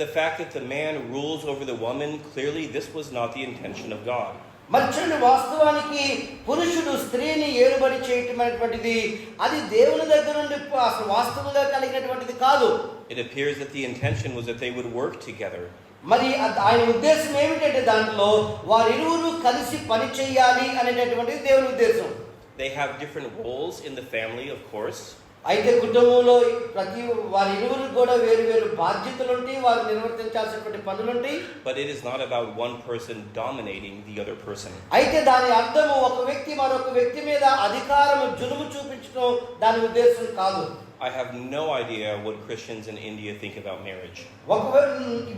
The fact that the man rules over the woman, clearly this was not the intention of God. మనుషుని వాస్తవానికి పురుషుడు స్త్రీని ఏలుబడి చేయటం అనేటువంటిది అది దేవుని దగ్గర నుండి అసలు వాస్తవంగా కలిగినటువంటిది కాదు. It appears that the intention was that they would work together. మరి ఆయన ఉద్దేశం ఏమిటంటే దాంట్లో వారిరువురు కలిసి పని చేయాలి అనేటటువంటిది దేవుని ఉద్దేశం. They have different roles in the family, of course. అయితే కుటుంబంలో ప్రతి వారిరువురు కూడా వేరు వేరు బాధ్యతలు ఉంటాయి, వారు నిర్వర్తించాల్సినటువంటి పనులు ఉంటాయి. But it is not about one person dominating the other person. అయితే దాని అర్థము ఒక వ్యక్తి మరొక వ్యక్తి మీద అధికారము జులుము చూపించడం దాని ఉద్దేశం కాదు. I have no idea what Christians in India think about marriage. ఒకవేళ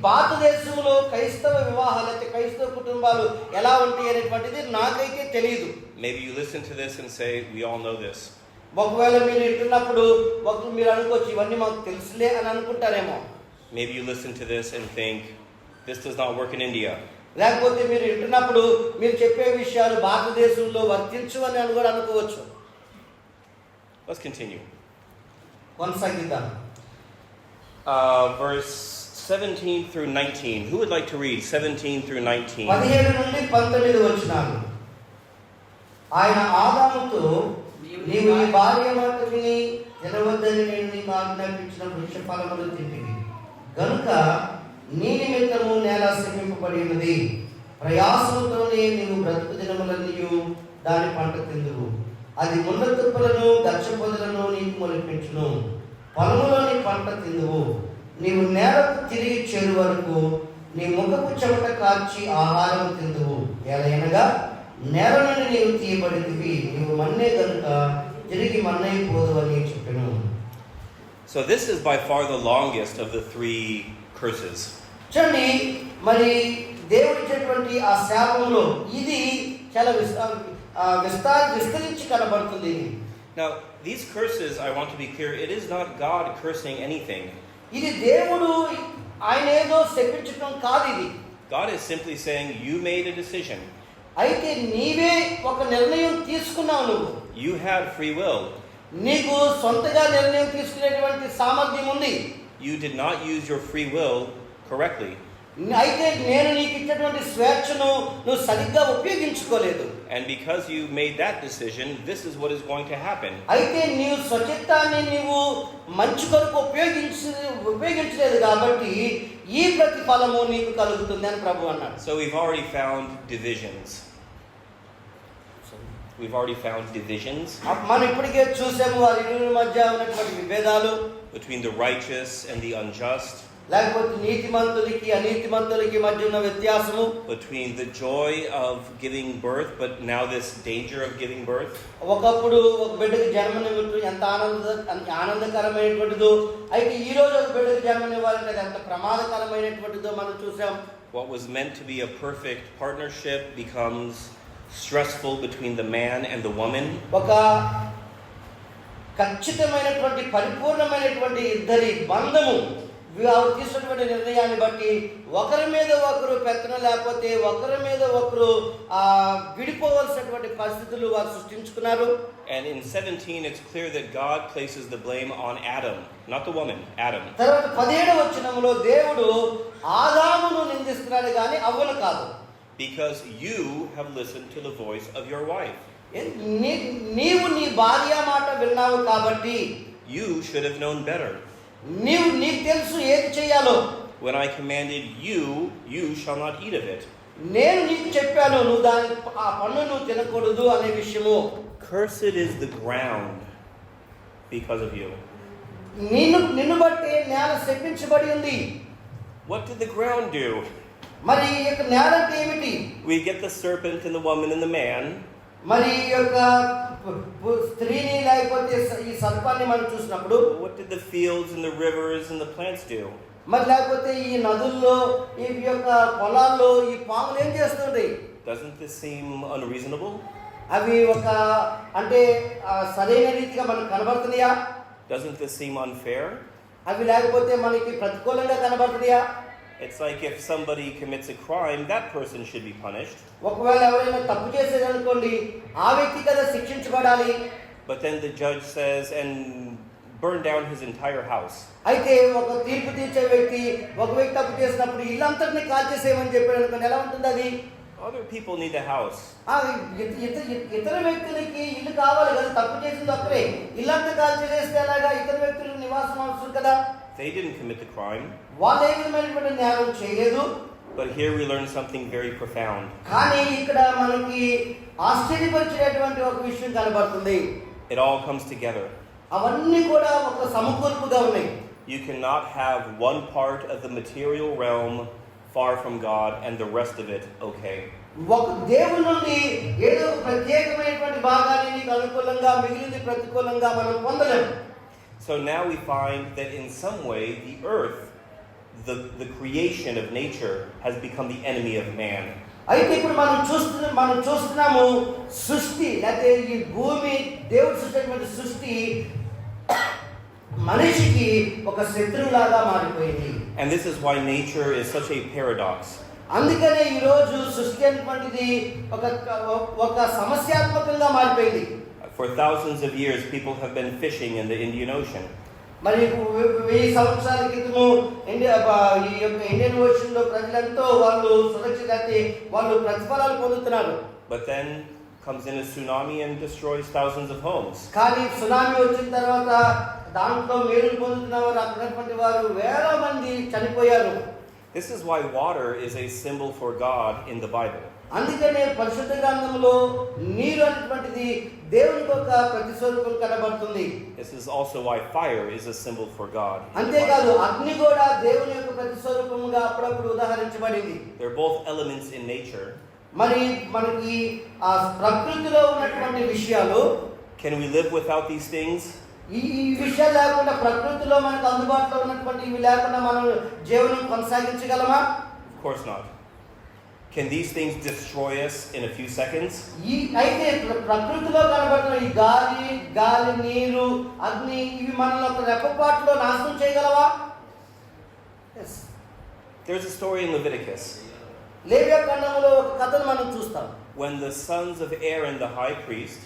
భారతదేశంలో క్రైస్తవ వివాహాలు అయితే క్రైస్తవ కుటుంబాలు ఎలా ఉంటాయి అనేటువంటిది నాకైతే తెలియదు. Maybe you listen to this and say, we all know this. ఒకవేళ మీరు వింటున్నప్పుడు మీరు అనుకోవచ్చు ఇవన్నీ మాకు తెలుసులే అని అనుకుంటారేమో. Maybe you listen to this and think, this does not work in India. లేకపోతే మీరు వింటున్నప్పుడు మీరు చెప్పే విషయాలు భారతదేశంలో వర్తించు అని కూడా అనుకోవచ్చు. Let's continue. కొనసాగిద్దాం. Verse 17 through 19. Who would like to read 17 through 19? 17 నుండి 19 వచనాలు. ఆయన ఆదాముతో నీవు ఈ భార్య మాట విని తినవద్దని నేను నీకు ఆజ్ఞాపించిన వృక్ష ఫలములు తింటివి గనుక నీ నిమిత్తము నేల శపింపబడి ఉన్నది. ప్రయాసముతోనే నీవు బ్రతుకు దినములన్నీయు దాని పంట తిందువు. అది ముళ్ళ తుప్పలను గచ్చ పొదలను నీకు మొలిపించును. పొలములోని పంట తిందువు. నీవు నేలకు తిరిగి చేరు వరకు నీ ముఖపు చెమట కార్చి ఆహారం తిందువు. ఎలయనగా నేల నుండి నీవు తీయబడితివి, నీవు మన్నే కనుక తిరిగి మన్నైపోదు అని చెప్పెను. So this is by far the longest of the three curses. చూడండి, మరి దేవుడిచ్చేటువంటి ఆ శాపంలో ఇది చాలా విస్తరించి కనబడుతుంది. Now, these curses, I want to be clear, it is not God cursing anything. ఇది దేవుడు ఆయన ఏదో శపించటం కాదు. ఇది God is simply saying, you made a decision. అయితే నీవే ఒక నిర్ణయం తీసుకున్నావు. నువ్వు You had free will. నీకు సొంతగా నిర్ణయం తీసుకునేటువంటి సామర్థ్యం ఉంది. You did not use your free will correctly. అయితే నేను నీకు ఇచ్చినటువంటి స్వేచ్ఛను నువ్వు సరిగ్గా ఉపయోగించుకోలేదు. And because you made that decision, this is what is going to happen. అయితే నీవు స్వచిత్తాన్ని నీవు మంచి కొరకు ఉపయోగించలేదు కాబట్టి ఈ ప్రతిఫలము నీకు కలుగుతుంది అని ప్రభు అన్నాడు. So we've already found divisions. మనం ఇప్పటికే చూసాము వారి ఇరువురి మధ్య ఉన్నటువంటి విభేదాలు, between the righteous and the unjust, లేకపోతే నీతిమంతులకి అనీతిమంతులకి మధ్య ఉన్న వ్యత్యాసము, between the joy of giving birth but now this danger of giving birth. ఒకప్పుడు ఒక బిడ్డకి జన్మనివ్వటం ఎంత ఆనందకరమైనటువంటిదో, అయితే ఈ రోజు ఒక బిడ్డకి జన్మనివ్వాలంటే అది ఎంత ప్రమాదకరమైనటువంటిదో మనం చూసాం. What was meant to be a perfect partnership becomes stressful between the man and the woman. ఒక ఖచ్చితమైనటువంటి పరిపూర్ణమైనటువంటి ఇద్దరి బంధము వారు తీసుకున్నటువంటి నిర్ణయాన్ని బట్టి ఒకరి మీద ఒకరు పెత్తనం లేకపోతే ఒకరి మీద ఒకరు విడిపోవలసినటువంటి పరిస్థితులు వారు సృష్టించుకున్నారు. And in 17 it's clear that God places the blame on Adam, not the woman, Adam. తర్వాత 17వ వచనంలో దేవుడు ఆదామును నిందిస్తున్నాడు కానీ అవ్వను కాదు. Because you have listened to the voice of your wife. నీవు నీ భార్య మాట విన్నావు కాబట్టి You should have known better. నీకు తెలుసు ఏది చేయాలో. When I commanded you, you shall not eat of it. నేను నీకు చెప్పాను నువ్వు ఆ పండు నువ్వు తినకూడదు అనే విషయము. Cursed is the ground because of you. నిన్ను బట్టి నేల శపించబడి ఉంది. What did the ground do? మరి ఈ యొక్క నేల అంటే ఏమిటి? We get the serpent and the woman and the man. మరి ఈ యొక్క స్త్రీని లేకపోతే ఈ సర్పాన్ని మనం చూసినప్పుడు What did the fields and the rivers and the plants do? మరి లేకపోతే ఈ నదుల్లో ఈ యొక్క పొలాల్లో ఈ పాములు ఏం చేస్తుంది? Doesn't this seem unreasonable? అవి ఒక అంటే సరైన రీతిగా మనకు కనబడుతున్నాయా? Doesn't this seem unfair? అవి లేకపోతే మనకి ప్రతికూలంగా కనబడుతున్నాయా? It's like if somebody commits a crime, that person should be punished. ఒకవేళ ఎవరైనా తప్పు చేసేదనుకోండి ఆ వ్యక్తి కదా శిక్షించబడాలి. But then the judge says, and burn down his entire house. అయితే ఒక తీర్పు తీర్చే వ్యక్తి ఒక వ్యక్తి తప్పు చేసినప్పుడు ఇల్లంతటిని కాల్చేసేయమని చెప్పాడు అనుకోండి, ఎలా ఉంటుంది అది? Other people need a house. ఇతర వ్యక్తులకి ఇల్లు కావాలి కదా, తప్పు చేసింది ఒక్కరే. ఇల్లంతా కాల్చేసేస్తే ఎలాగా? ఇతర వ్యక్తులకు నివాసం అవసరం కదా. They didn't commit the crime. వాళ్ళు ఏ విధమైనటువంటి న్యాయం చేయలేదు. But here we learn something very profound. కానీ ఇక్కడ మనకి ఆశ్చర్యపరిచేటువంటి ఒక విషయం కనబడుతుంది. It all comes together. అవన్నీ కూడా ఒక సమకూర్పుగా ఉన్నాయి. You cannot have one part of the material realm far from God and the rest of it okay. ఒక దేవుని నుండి ఏదో ప్రత్యేకమైనటువంటి భాగాన్ని నీకు అనుకూలంగా మిగిలింది ప్రతికూలంగా మనం పొందలేము. So now we find that in some way the earth, the creation of nature, has become the enemy of man. అయితే ఇప్పుడు మనం చూస్తున్నాము సృష్టి లేకపోతే ఈ భూమి దేవుడు సృష్టించినటువంటి సృష్టి మనిషికి ఒక శత్రువులాగా మారిపోయింది. And this is why nature is such a paradox. అందుకనే ఈ రోజు సృష్టి అనేటువంటిది ఒక సమస్యాత్మకంగా మారిపోయింది. For thousands of years people have been fishing in the Indian Ocean. మరి 1000 సంవత్సరాల క్రితము ఈ యొక్క ఇండియన్ ఓషన్ లో ప్రజలంతా వాళ్ళు సురక్షిత వాళ్ళు ప్రతిఫలాలు పొందుతున్నారు. But then comes in a tsunami and destroys thousands of homes. కానీ సునామీ వచ్చిన తర్వాత దాంట్లో మేలు పొందుతున్నవారు అక్కడటువంటి వారు వేల మంది చనిపోయారు. This is why water is a symbol for God in the Bible. అందుకనే పరిశుద్ధ గ్రంథంలో నీరు అనేటువంటిది దేవునికి ఒక ప్రతిస్వరూపం కనబడుతుంది. This is also why fire is a symbol for God. అంతేకాదు అగ్ని కూడా దేవుని యొక్క ప్రతిస్వరూపముగా అప్పుడప్పుడు ఉదాహరించబడింది. They're both elements in nature. మరి మనకి ఆ ప్రకృతిలో ఉన్నటువంటి విషయాలు, Can we live without these things? ఈ విషయాలు లేకుండా ప్రకృతిలో మనకు అందుబాటులో ఉన్నటువంటి ఇవి లేకుండా మనం జీవనం కొనసాగించగలమా? Of course not. Can these things destroy us in a few seconds? అయితే ప్రకృతిలో కనబడుతున్న ఈ గాలి, నీరు, అగ్ని ఇవి మనల్ని ఒక రెప్పపాటులో నాశనం చేయగలవా? Yes. There's a story in Leviticus. లేవియా ఖండములో ఒక కథను మనం చూస్తాం. When the sons of Aaron the high priest,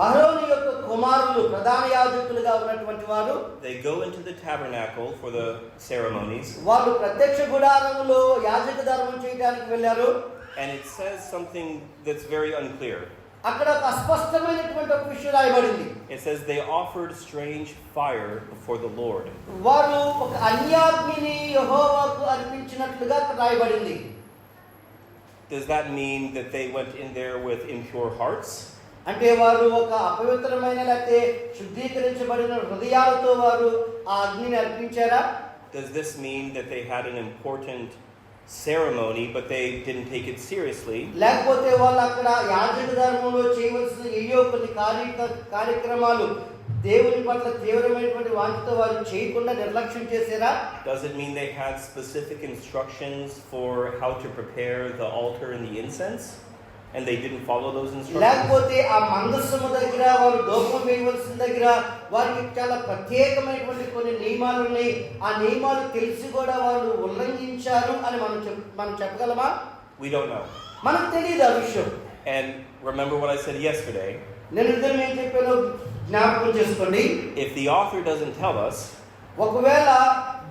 అహరోను యొక్క కుమారులు ప్రధాన యాజకులుగా ఉన్నటువంటి వారు, they go into the tabernacle for the ceremonies. వాళ్ళు ప్రత్యక్ష గుడారములో యాజక ధర్మం చేయడానికి వెళ్ళారు. And it says something that's very unclear. అక్కడ ఒక అస్పష్టమైనటువంటి ఒక విషయం రాయబడింది. It says they offered strange fire before the Lord. వారు ఒక అన్యాగ్నిని యెహోవాకు అర్పించినట్లుగా అక్కడ రాయబడింది. Does that mean that they went in there with impure hearts? అంటే వారు ఒక అపవిత్రమైన లేకపోతే శుద్ధీకరించబడిన హృదయాలతో వారు ఆ అగ్నిని అర్పించారా? Does this mean that they had an important ceremony but they didn't take it seriously? లేకపోతే వాళ్ళు అక్కడ యాజక ధర్మంలో చేయవలసిన ఏయో కొన్ని కార్యక్రమాలు దేవుని పట్ల తీవ్రమైనటువంటి వాంఛతో వారు చేయకుండా నిర్లక్ష్యం చేశారా? Does it mean they had specific instructions for how to prepare the altar and the incense and they didn't follow those instructions? లేకపోతే ఆ మందసము దగ్గర వారు ధూపం వేయవలసిన దగ్గర వారికి చాలా ప్రత్యేకమైనటువంటి కొన్ని నియమాలు ఉన్నాయి. ఆ నియమాలు తెలిసి కూడా వాళ్ళు ఉల్లంఘించారు అని మనం చెప్పగలమా? We don't know. మనకు తెలియదు ఆ విషయం. And remember what I said yesterday. నేను ఇద్దరు ఏం చెప్పానో జ్ఞాపకం చేసుకోండి. If the author doesn't tell us, ఒకవేళ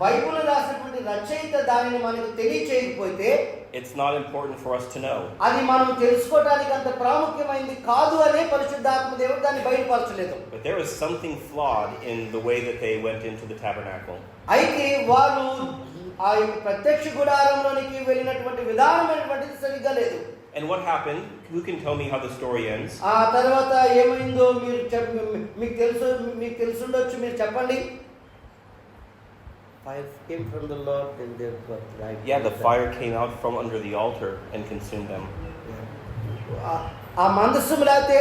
బైబిల్ రాసినటువంటి రచయిత దానిని మనకు తెలియచేయకపోతే it's not important for us to know. అది మనం తెలుసుకోవడానికి అంత ప్రాముఖ్యమైనది కాదు అనే పరిశుద్ధాత్మ దేవుడు దాన్ని బయటపరచలేదు. But there was something flawed in the way that they went into the tabernacle. అయితే వారు ఆ యొక్క ప్రత్యక్ష గుడారంలోనికి వెళ్ళినటువంటి విధానమైనటువంటిది సరిగ్గా లేదు. And what happened? Who can tell me how the story ends? ఆ తర్వాత ఏమైందో మీకు తెలుసుండొచ్చు, మీరు చెప్పండి. Fire came from the Lord, then they got right. Yeah, the fire came out from under the altar and consumed them. ఆ మందస్సు లేకపోతే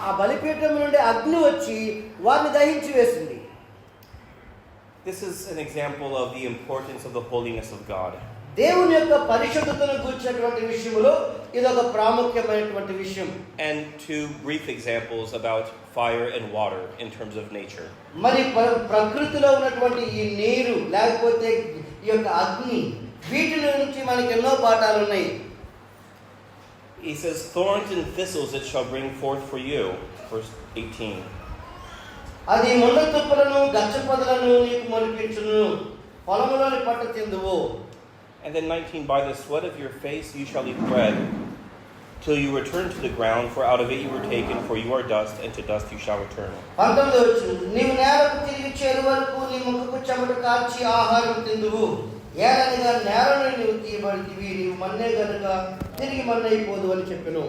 ఆ బలిపీఠం నుండి అగ్ని వచ్చి వారిని దహించి వేసింది. This is an example of the importance of the holiness of God. దేవుని యొక్క పరిశుద్ధతను గురించినటువంటి విషయంలో ఇది ఒక ప్రాముఖ్యమైనటువంటి విషయం. And two brief examples about fire and water in terms of nature. మరి ప్రకృతిలో ఉన్నటువంటి ఈ నీరు లేకపోతే ఈ యొక్క అగ్ని వీటి నుంచి మనకి ఎన్నో పాఠాలు ఉన్నాయి. He says, thorns and thistles it shall bring forth for you. Verse 18. అది ముళ్ళ తుప్పలను గచ్చపొదలను నీకు మొలిపించును, పొలములోని పట్ట తిందువు. And then 19, by the sweat of your face you shall eat bread, till you return to the ground, for out of it you were taken, for you are dust, and to dust you shall return. 19వ వచనం, నీవు నేలకు తిరిగి చేరు వరకు నీ ముఖపు చెమట కార్చి ఆహారం తిందువు, ఏలనగా నేలను నీవు తీయబడితివి, నీవు మన్నే గనుక తిరిగి మన్నైపోదు అని చెప్పెను.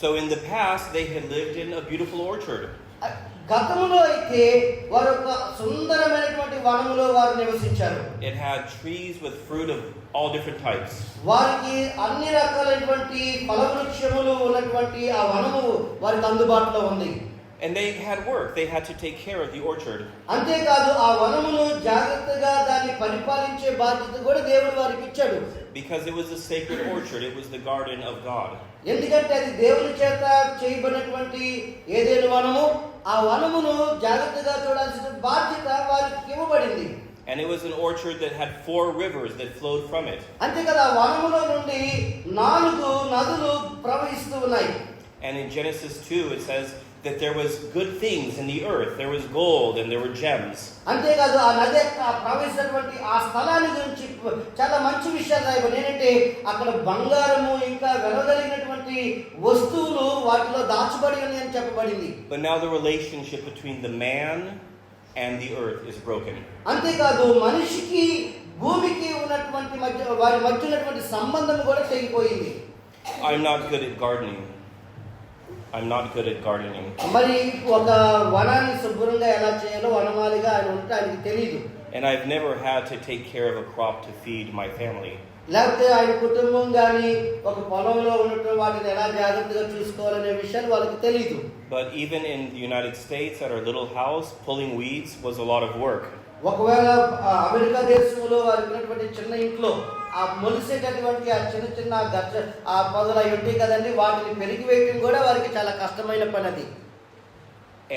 So in the past they had lived in a beautiful orchard. గతములో అయితే వారు ఒక సుందరమైనటువంటి వనములో వారు నివసించారు. It had trees with fruit of all different types. వారికి అన్ని రకాలైనటువంటి ఫలవృక్షములు ఉన్నటువంటి ఆ వనము వారికి అందుబాటులో ఉంది. And they had work. They had to take care of the orchard. అంతేకాదు ఆ వనమును జాగ్రత్తగా దాన్ని పరిపాలించే బాధ్యత కూడా దేవుడు వారికి ఇచ్చాడు. Because it was a sacred orchard. It was the garden of God. ఎందుకంటే అది దేవుని చేత చేయబడినటువంటి ఏదైనా వనము, ఆ వనమును జాగ్రత్తగా చూడాల్సిన బాధ్యత వారికి ఇవ్వబడింది. And it was an orchard that had 4 rivers that flowed from it. అంతేకాదు ఆ వనములో నుండి 4 నదులు ప్రవహిస్తూ ఉన్నాయి. And in Genesis 2 it says that there was good things in the earth. There was gold and there were gems. అంతేకాదు ఆ నది ప్రవహిస్తున్నటువంటి ఆ స్థలాన్ని గురించి చాలా మంచి విషయాలు రాయబడి ఏంటంటే అక్కడ బంగారము ఇంకా వెలగలిగినటువంటి వస్తువులు వాటిలో దాచబడి ఉన్నాయి అని చెప్పబడింది. But now the relationship between the man and the earth is broken. అంతేకాదు మనిషికి భూమికి ఉన్నటువంటి వారి మధ్య ఉన్నటువంటి సంబంధం కూడా తెగిపోయింది. I'm not good at gardening. I'm not good at gardening. మరి ఒక వనాన్ని శుభ్రంగా ఎలా చేయాలో వనమాలిగా ఆయన ఉంటే ఆయనకి తెలియదు. And I've never had to take care of a crop to feed my family. లేకపోతే ఆయన కుటుంబం కానీ ఒక పొలంలో ఉండటం వాటిని ఎలా జాగ్రత్తగా చూసుకోవాలనే విషయాలు వాళ్ళకి తెలియదు. But even in the United States, at our little house, pulling weeds was a lot of work. ఒకవేళ అమెరికా దేశంలో వారికి ఉన్నటువంటి చిన్న ఇంట్లో ఆ మొలిసేటటువంటి ఆ చిన్న చిన్న గచ్చ ఆ పొదలు అవి ఉంటాయి కదండి, వాటిని పెరిగి వేయటం కూడా వారికి చాలా కష్టమైన పని అది.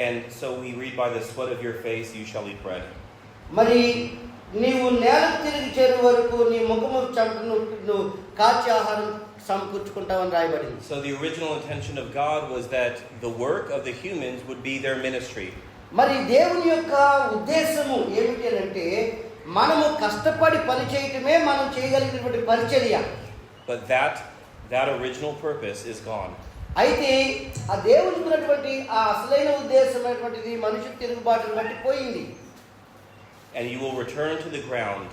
And so we read, by the sweat of your face you shall eat bread. మరి నీవు నేలకు తిరిగి చేరు వరకు నీ ముఖము చెమటను నువ్వు కాచి ఆహారం సమకూర్చుకుంటావని రాయబడింది. So the original intention of God was that the work of the humans would be their ministry. మరి దేవుని యొక్క ఉద్దేశము ఏమిటి అంటే మనము కష్టపడి పని చేయటమే మనం చేయగలిగినటువంటి పరిచర్య. But that original purpose is gone. అయితే ఆ దేవునికి ఉన్నటువంటి ఆ అసలైన ఉద్దేశమైనటువంటిది మనిషి తిరుగుబాటును బట్టి పోయింది. And you will return to the ground.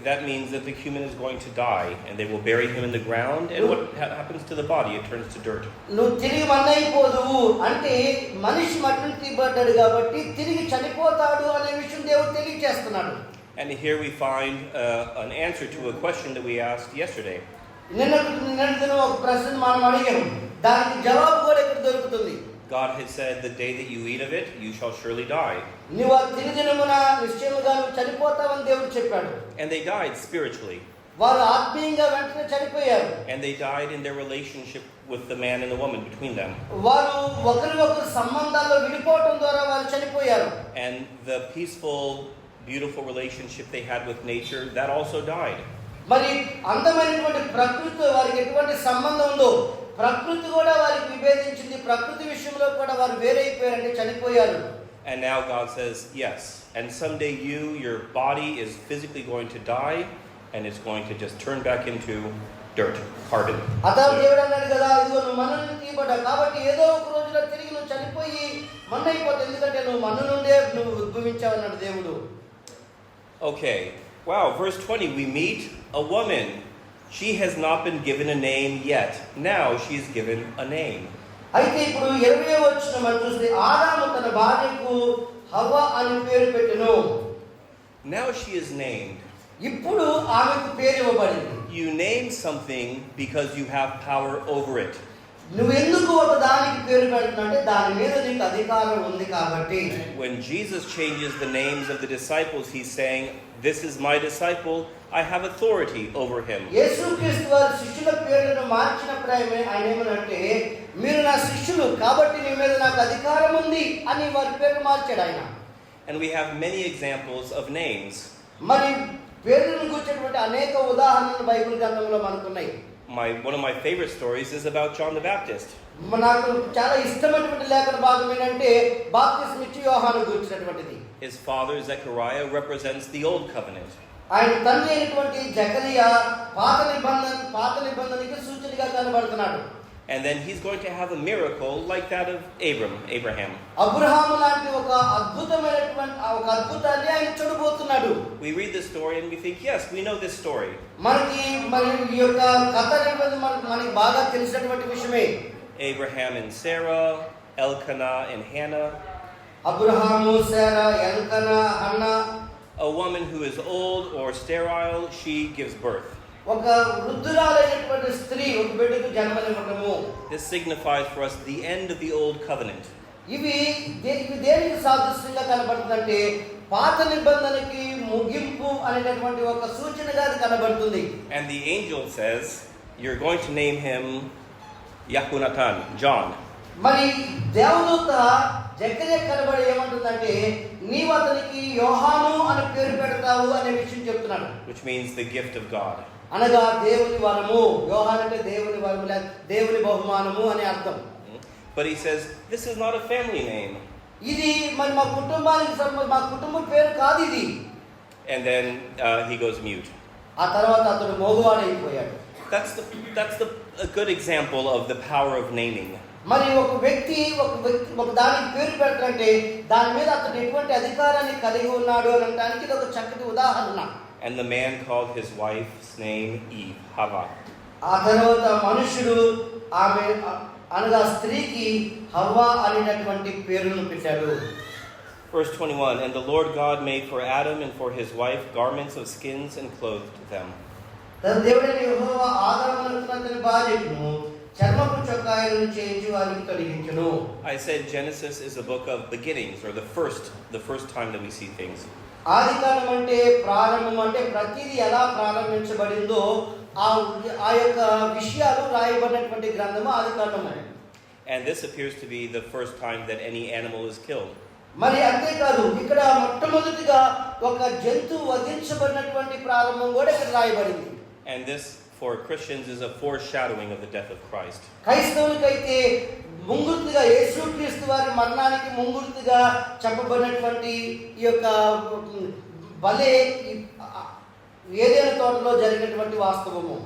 That means that the human is going to die, and they will bury him in the ground. And what happens to the body? It turns to dirt. నువ్వు తిరిగి మన్నైపోదువు అంటే మనిషి మట్టిని తీయబడ్డాడు కాబట్టి తిరిగి చనిపోతాడు అనే విషయం దేవుడు తెలియజేస్తున్నాడు. And here we find an answer to a question that we asked yesterday. నిన్న ఒక ప్రశ్న మనం అడిగాము, దానికి జవాబు కూడా ఇక్కడ దొరుకుతుంది. God had said, the day that you eat of it, you shall surely die. నువ్వు ఆ తిరిగినమున నిశ్చయముగా నువ్వు చనిపోతావని దేవుడు చెప్పాడు. And they died spiritually. వారు ఆత్మీయంగా వెంటనే చనిపోయారు. And they died in their relationship with the man and the woman between them. వారు ఒకరికొకరు సంబంధాల్లో విడిపోవడం ద్వారా వారు చనిపోయారు. And the peaceful, beautiful relationship they had with nature, that also died. మరి అందమైనటువంటి ప్రకృతితో వారికి ఎటువంటి సంబంధం ఉందో ప్రకృతి కూడా వారికి విభేదించింది. ప్రకృతి విషయంలో కూడా వారు వేరైపోయారంటే చనిపోయారు. And now God says, yes, and someday your body is physically going to die, and it's going to just turn back into dirt, carbon. అతను దేవుడు అన్నాడు కదా, ఇదిగో నువ్వు మన్ను నుండి తీయబడ్డా కాబట్టి ఏదో ఒక రోజున తిరిగి నువ్వు చనిపోయి మన్ను అయిపోతావు, ఎందుకంటే నువ్వు మన్ను నుండే నువ్వు ఉద్భవించావు అన్నాడు దేవుడు. Okay, wow, verse 20, we meet a woman. She has not been given a name yet. Now she's given a name. అయితే ఇప్పుడు 20వ వచనం మనం చూస్తే ఆదాము తన భార్యకు హవ్వ అని పేరు పెట్టెను. Now she is named. ఇప్పుడు ఆమెకు పేరు ఇవ్వబడింది. You name something because you have power over it. నువ్వు ఎందుకు ఒక దానికి పేరు పెడుతున్నావంటే దాని మీద నీకు అధికారం ఉంది కాబట్టి. When Jesus changes the names of the disciples, he's saying, this is my disciple, I have authority over him. యేసుక్రీస్తు వారి శిష్యుల పేర్లను మార్చినప్పుడు ఆయన ఏమనంటే మీరు నా శిష్యులు కాబట్టి నీ మీద నాకు అధికారం ఉంది అని వారి పేరు మార్చాడు ఆయన. And we have many examples of names. మరి పేర్లను గురించినటువంటి అనేక ఉదాహరణలు బైబిల్ గ్రంథంలో మనకున్నాయి. One of my favorite stories is about John the Baptist. నాకు చాలా ఇష్టమైనటువంటి లేఖన భాగం ఏంటంటే బాప్తిస్మం ఇచ్చే యోహాను గురించినటువంటిది. His father Zechariah represents the old covenant. ఆయన తండ్రి అయినటువంటి జకరియా పాత నిబంధనకి సూచనగా కనబడుతున్నాడు. And then he's going to have a miracle like that of Abraham. Abraham లాంటి ఒక అద్భుతాన్ని ఆయన చూడబోతున్నాడు. We read this story and we think, yes, we know this story. మనకి ఈ యొక్క కథ అనేది మనకి బాగా తెలిసినటువంటి విషయమే. Abraham and Sarah, Elkanah and Hannah. Abraham, Sarah, Elkanah, Hannah. A woman who is old or sterile, she gives birth. ఒక వృద్ధురాలైనటువంటి స్త్రీ ఒక బిడ్డకు జన్మనివ్వటము. This signifies for us the end of the old covenant. ఇవి దేనికి సాదృశ్యంగా కనబడుతుందంటే పాత నిబంధనకి ముగింపు అనేటటువంటి ఒక సూచనగా అది కనబడుతుంది. And the angel says, you're going to name him Yahunatan, John. మరి దేవదూత జకరియా కనబడి ఏమంటుందంటే నీవు అతనికి యోహాను అని పేరు పెడతావు అనే విషయం చెప్తున్నాడు. Which means the gift of God. అనగా దేవుని వరము. యోహాను అంటే దేవుని వరము లేదా దేవుని బహుమానము అని అర్థం. But he says, this is not a family name. ఇది మరి మా కుటుంబం పేరు కాదు ఇది. And then he goes mute. ఆ తర్వాత అతడు మోగవాడైపోయాడు. That's a good example of the power of naming. మరి ఒక వ్యక్తి ఒక దానికి పేరు పెడతాడంటే దాని మీద అతడు ఎటువంటి అధికారాన్ని కలిగి ఉన్నాడు అని అనడానికి ఇది ఒక చక్కటి ఉదాహరణ. And the man called his wife's name Eve, Hava. ఆ తర్వాత మనుషుడు ఆమె అనగా స్త్రీకి హవ్వ అనేటటువంటి పేరును పెట్టాడు. Verse 21, and the Lord God made for Adam and for his wife garments of skins and clothed them. దేవుడైన యెహోవా ఆదామునకు అతని భార్యకు చర్మపు చొక్కాయలను చేయించి వారికి తొడిగించును. I said Genesis is a book of beginnings, or the first time that we see things. ఆదికాండం అంటే ప్రారంభం, అంటే ప్రతిదీ ఎలా ప్రారంభించబడిందో ఆ యొక్క విషయాలు రాయబడినటువంటి గ్రంథము ఆదికాండము. And this appears to be the first time that any animal is killed. మరి అంతేకాదు, ఇక్కడ మొట్టమొదటిగా ఒక జంతువు వధించబడినటువంటి ప్రారంభం కూడా ఇక్కడ రాయబడింది. And this for Christians is a foreshadowing of the death of Christ. క్రైస్తవులకైతే ముంగుర్తుగా యేసుక్రీస్తు వారి మరణానికి ముంగుర్తుగా చెప్పబడినటువంటి ఈ యొక్క బలే ఏదైనా తోటలో జరిగినటువంటి వాస్తవము.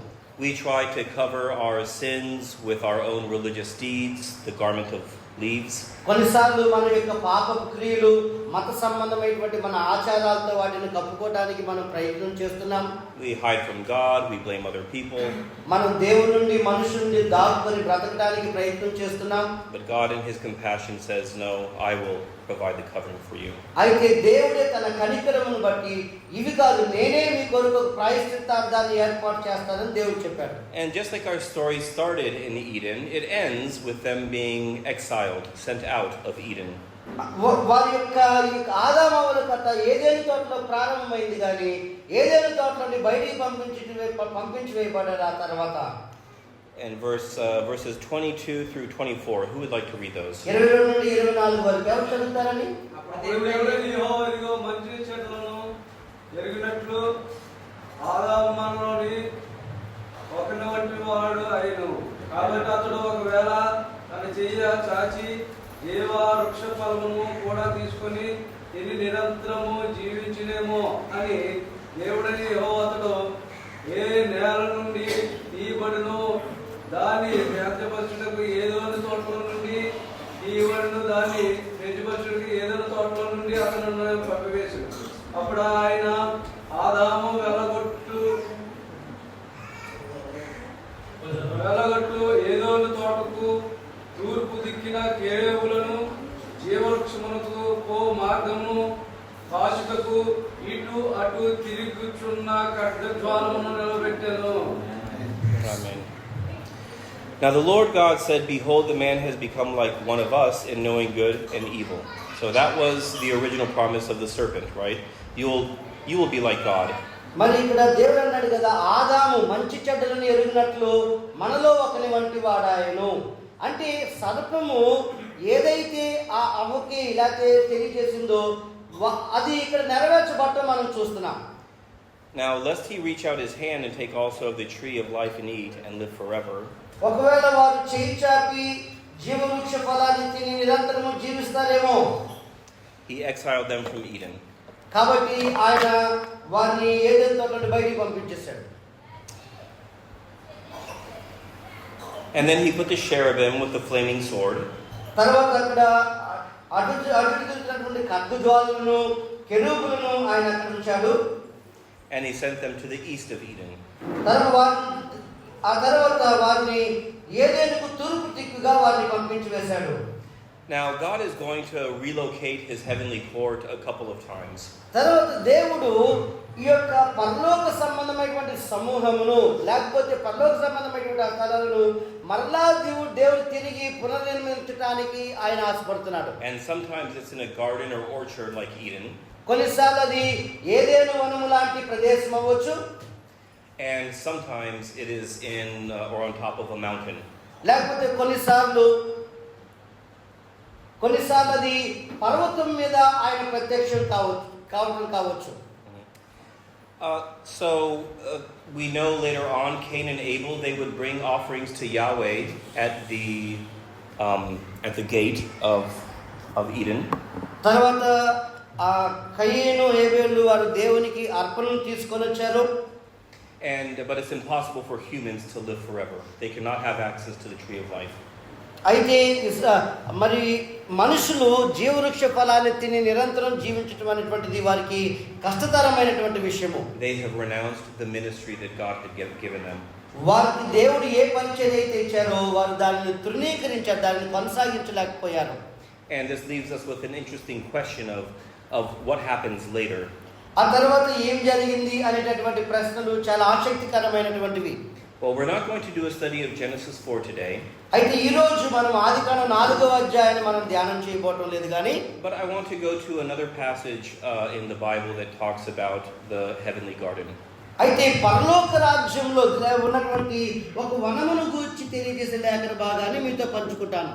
We try to cover our sins with our own religious deeds, the garment of leaves. కొన్నిసార్లు మన యొక్క పాపపు క్రియలు, మత సంబంధమైనటువంటి మన ఆచారాలతో వాటిని కప్పుకోవడానికి మనం ప్రయత్నం చేస్తున్నాం. We hide from God, we blame other people. మనం దేవుని నుండి మనుషుల నుండి దాక్కుని బ్రతకడానికి ప్రయత్నం చేస్తున్నాం. But God in his compassion says, no, I will provide the covering for you. అయితే దేవుడే తన కనికరమును బట్టి ఇవి కాదు, నేనే మీ కొరకు ప్రాయశ్చిత్తార్థాన్ని ఏర్పాటు చేస్తానని దేవుడు చెప్పాడు. And just like our story started in Eden, it ends with them being exiled, sent out of Eden. వారి యొక్క ఆదామవ్వల కథ ఏదైనా తోటలో ప్రారంభమైంది, కానీ ఏదైనా తోట నుండి బయటికి పంపించి వేయబడ్డారు ఆ తర్వాత. And verses 22 through 24, who would like to read those? 22 నుండి 24 వరకు ఎవరు చదువుతారని? దేవుడైన యెహోవా ఇదిగో మంచి చెట్లను ఎరిగినట్లు ఆదాము మనలోని ఒకని వంటి వాడు అయిను. కాబట్టి అతడు ఒకవేళ తన చెయ్యి చాచి దేవ వృక్ష ఫలమును కూడా తీసుకొని ఇది నిరంతరము జీవించినేమో అని దేవుడని యెహోవా అతడు ఏ నేల నుండి తీయబడును దాన్ని వ్యర్థపరచుటకు ఏదోని తోటలో నుండి తీయబడును, దాన్ని పెంచుపరచుటకు ఏదోని తోటలో నుండి అతను పంపివేసు. అప్పుడు ఆయన ఆదాము వెలగొట్టు ఏదోని తోటకు తూర్పు దిక్కిన కేవులను జీవవృక్షమునకు పో మార్గము కాచుటకు ఇటు అటు తిరుగుచున్న ఖడ్గజ్వాలమును నిలబెట్టెను. Amen. Now the Lord God said, behold, the man has become like one of us in knowing good and evil. So that was the original promise of the serpent, right? You will be like God. మరి ఇక్కడ దేవుడు అన్నాడు కదా, ఆదాము మంచి చెడ్డలను ఎరిగినట్లు మనలో ఒకని వంటి వాడాయను. అంటే సర్పము ఏదైతే ఆ అవ్వకి ఇలా తెలియజేసిందో అది ఇక్కడ నెరవేర్చబడటం మనం చూస్తున్నాం. Now lest he reach out his hand and take also of the tree of life and eat and live forever. ఒకవేళ వారు చేయి చాపి జీవవృక్ష ఫలాన్ని తిని నిరంతరము జీవిస్తారేమో. He exiled them from Eden. కాబట్టి ఆయన వారిని ఏదైనా తోట నుండి బయటికి పంపించేశాడు. And then he put the cherubim with the flaming sword. తర్వాత అక్కడ అడుగుతున్నటువంటి ఖడ్గజ్వాలను కెరూబులను ఆయన అక్కడ ఉంచాడు. And he sent them to the east of Eden. ఆ తర్వాత వారిని ఏదెనుకు తూర్పు దిక్కుగా వారిని పంపించి వేశాడు. Now God is going to relocate his heavenly court a couple of times. తర్వాత దేవుడు ఈ యొక్క పరలోక సంబంధమైనటువంటి సమూహమును లేకపోతే పరలోక సంబంధమైనటువంటి ఆ స్థలాలను మరలా దేవుడు తిరిగి పునర్నిర్మించడానికి ఆయన ఆశపడుతున్నాడు. And sometimes it's in a garden or orchard like Eden. కొన్నిసార్లు అది ఏదేను వనము లాంటి ప్రదేశం అవ్వచ్చు. And sometimes it is in or on top of a mountain. లేకపోతే కొన్నిసార్లు అది పర్వతం మీద ఆయన ప్రత్యక్షం కావచ్చు. So we know later on Cain and Abel, they would bring offerings to Yahweh at the gate of Eden. తర్వాత కయీను హేబేలు వారు దేవునికి అర్పణలు తీసుకొని వచ్చారు. But it's impossible for humans to live forever. They cannot have access to the tree of life. అయితే మరి మనుషులు జీవవృక్ష ఫలాన్ని తిని నిరంతరం జీవించడం అనేటువంటిది వారికి కష్టతరమైనటువంటి విషయము. They have renounced the ministry that God had given them. వారికి దేవుడు ఏ పరిచర్య అయితే ఇచ్చారో వారు దానిని తృణీకరించారు, దానిని కొనసాగించలేకపోయారు. And this leaves us with an interesting question of what happens later. ఆ తర్వాత ఏం జరిగింది అనేటటువంటి ప్రశ్నలు చాలా ఆసక్తికరమైనటువంటివి. Well, we're not going to do a study of Genesis 4 today. అయితే ఈ రోజు మనం ఆదికాండం 4వ అధ్యాయాన్ని మనం ధ్యానం చేయబోవటం లేదు కానీ, But I want to go to another passage in the Bible that talks about the heavenly garden. అయితే పరలోక రాజ్యంలో ఉన్నటువంటి ఒక వనమును గూర్చి తెలియజేసే లేఖన భాగాన్ని మీతో పంచుకుంటాను.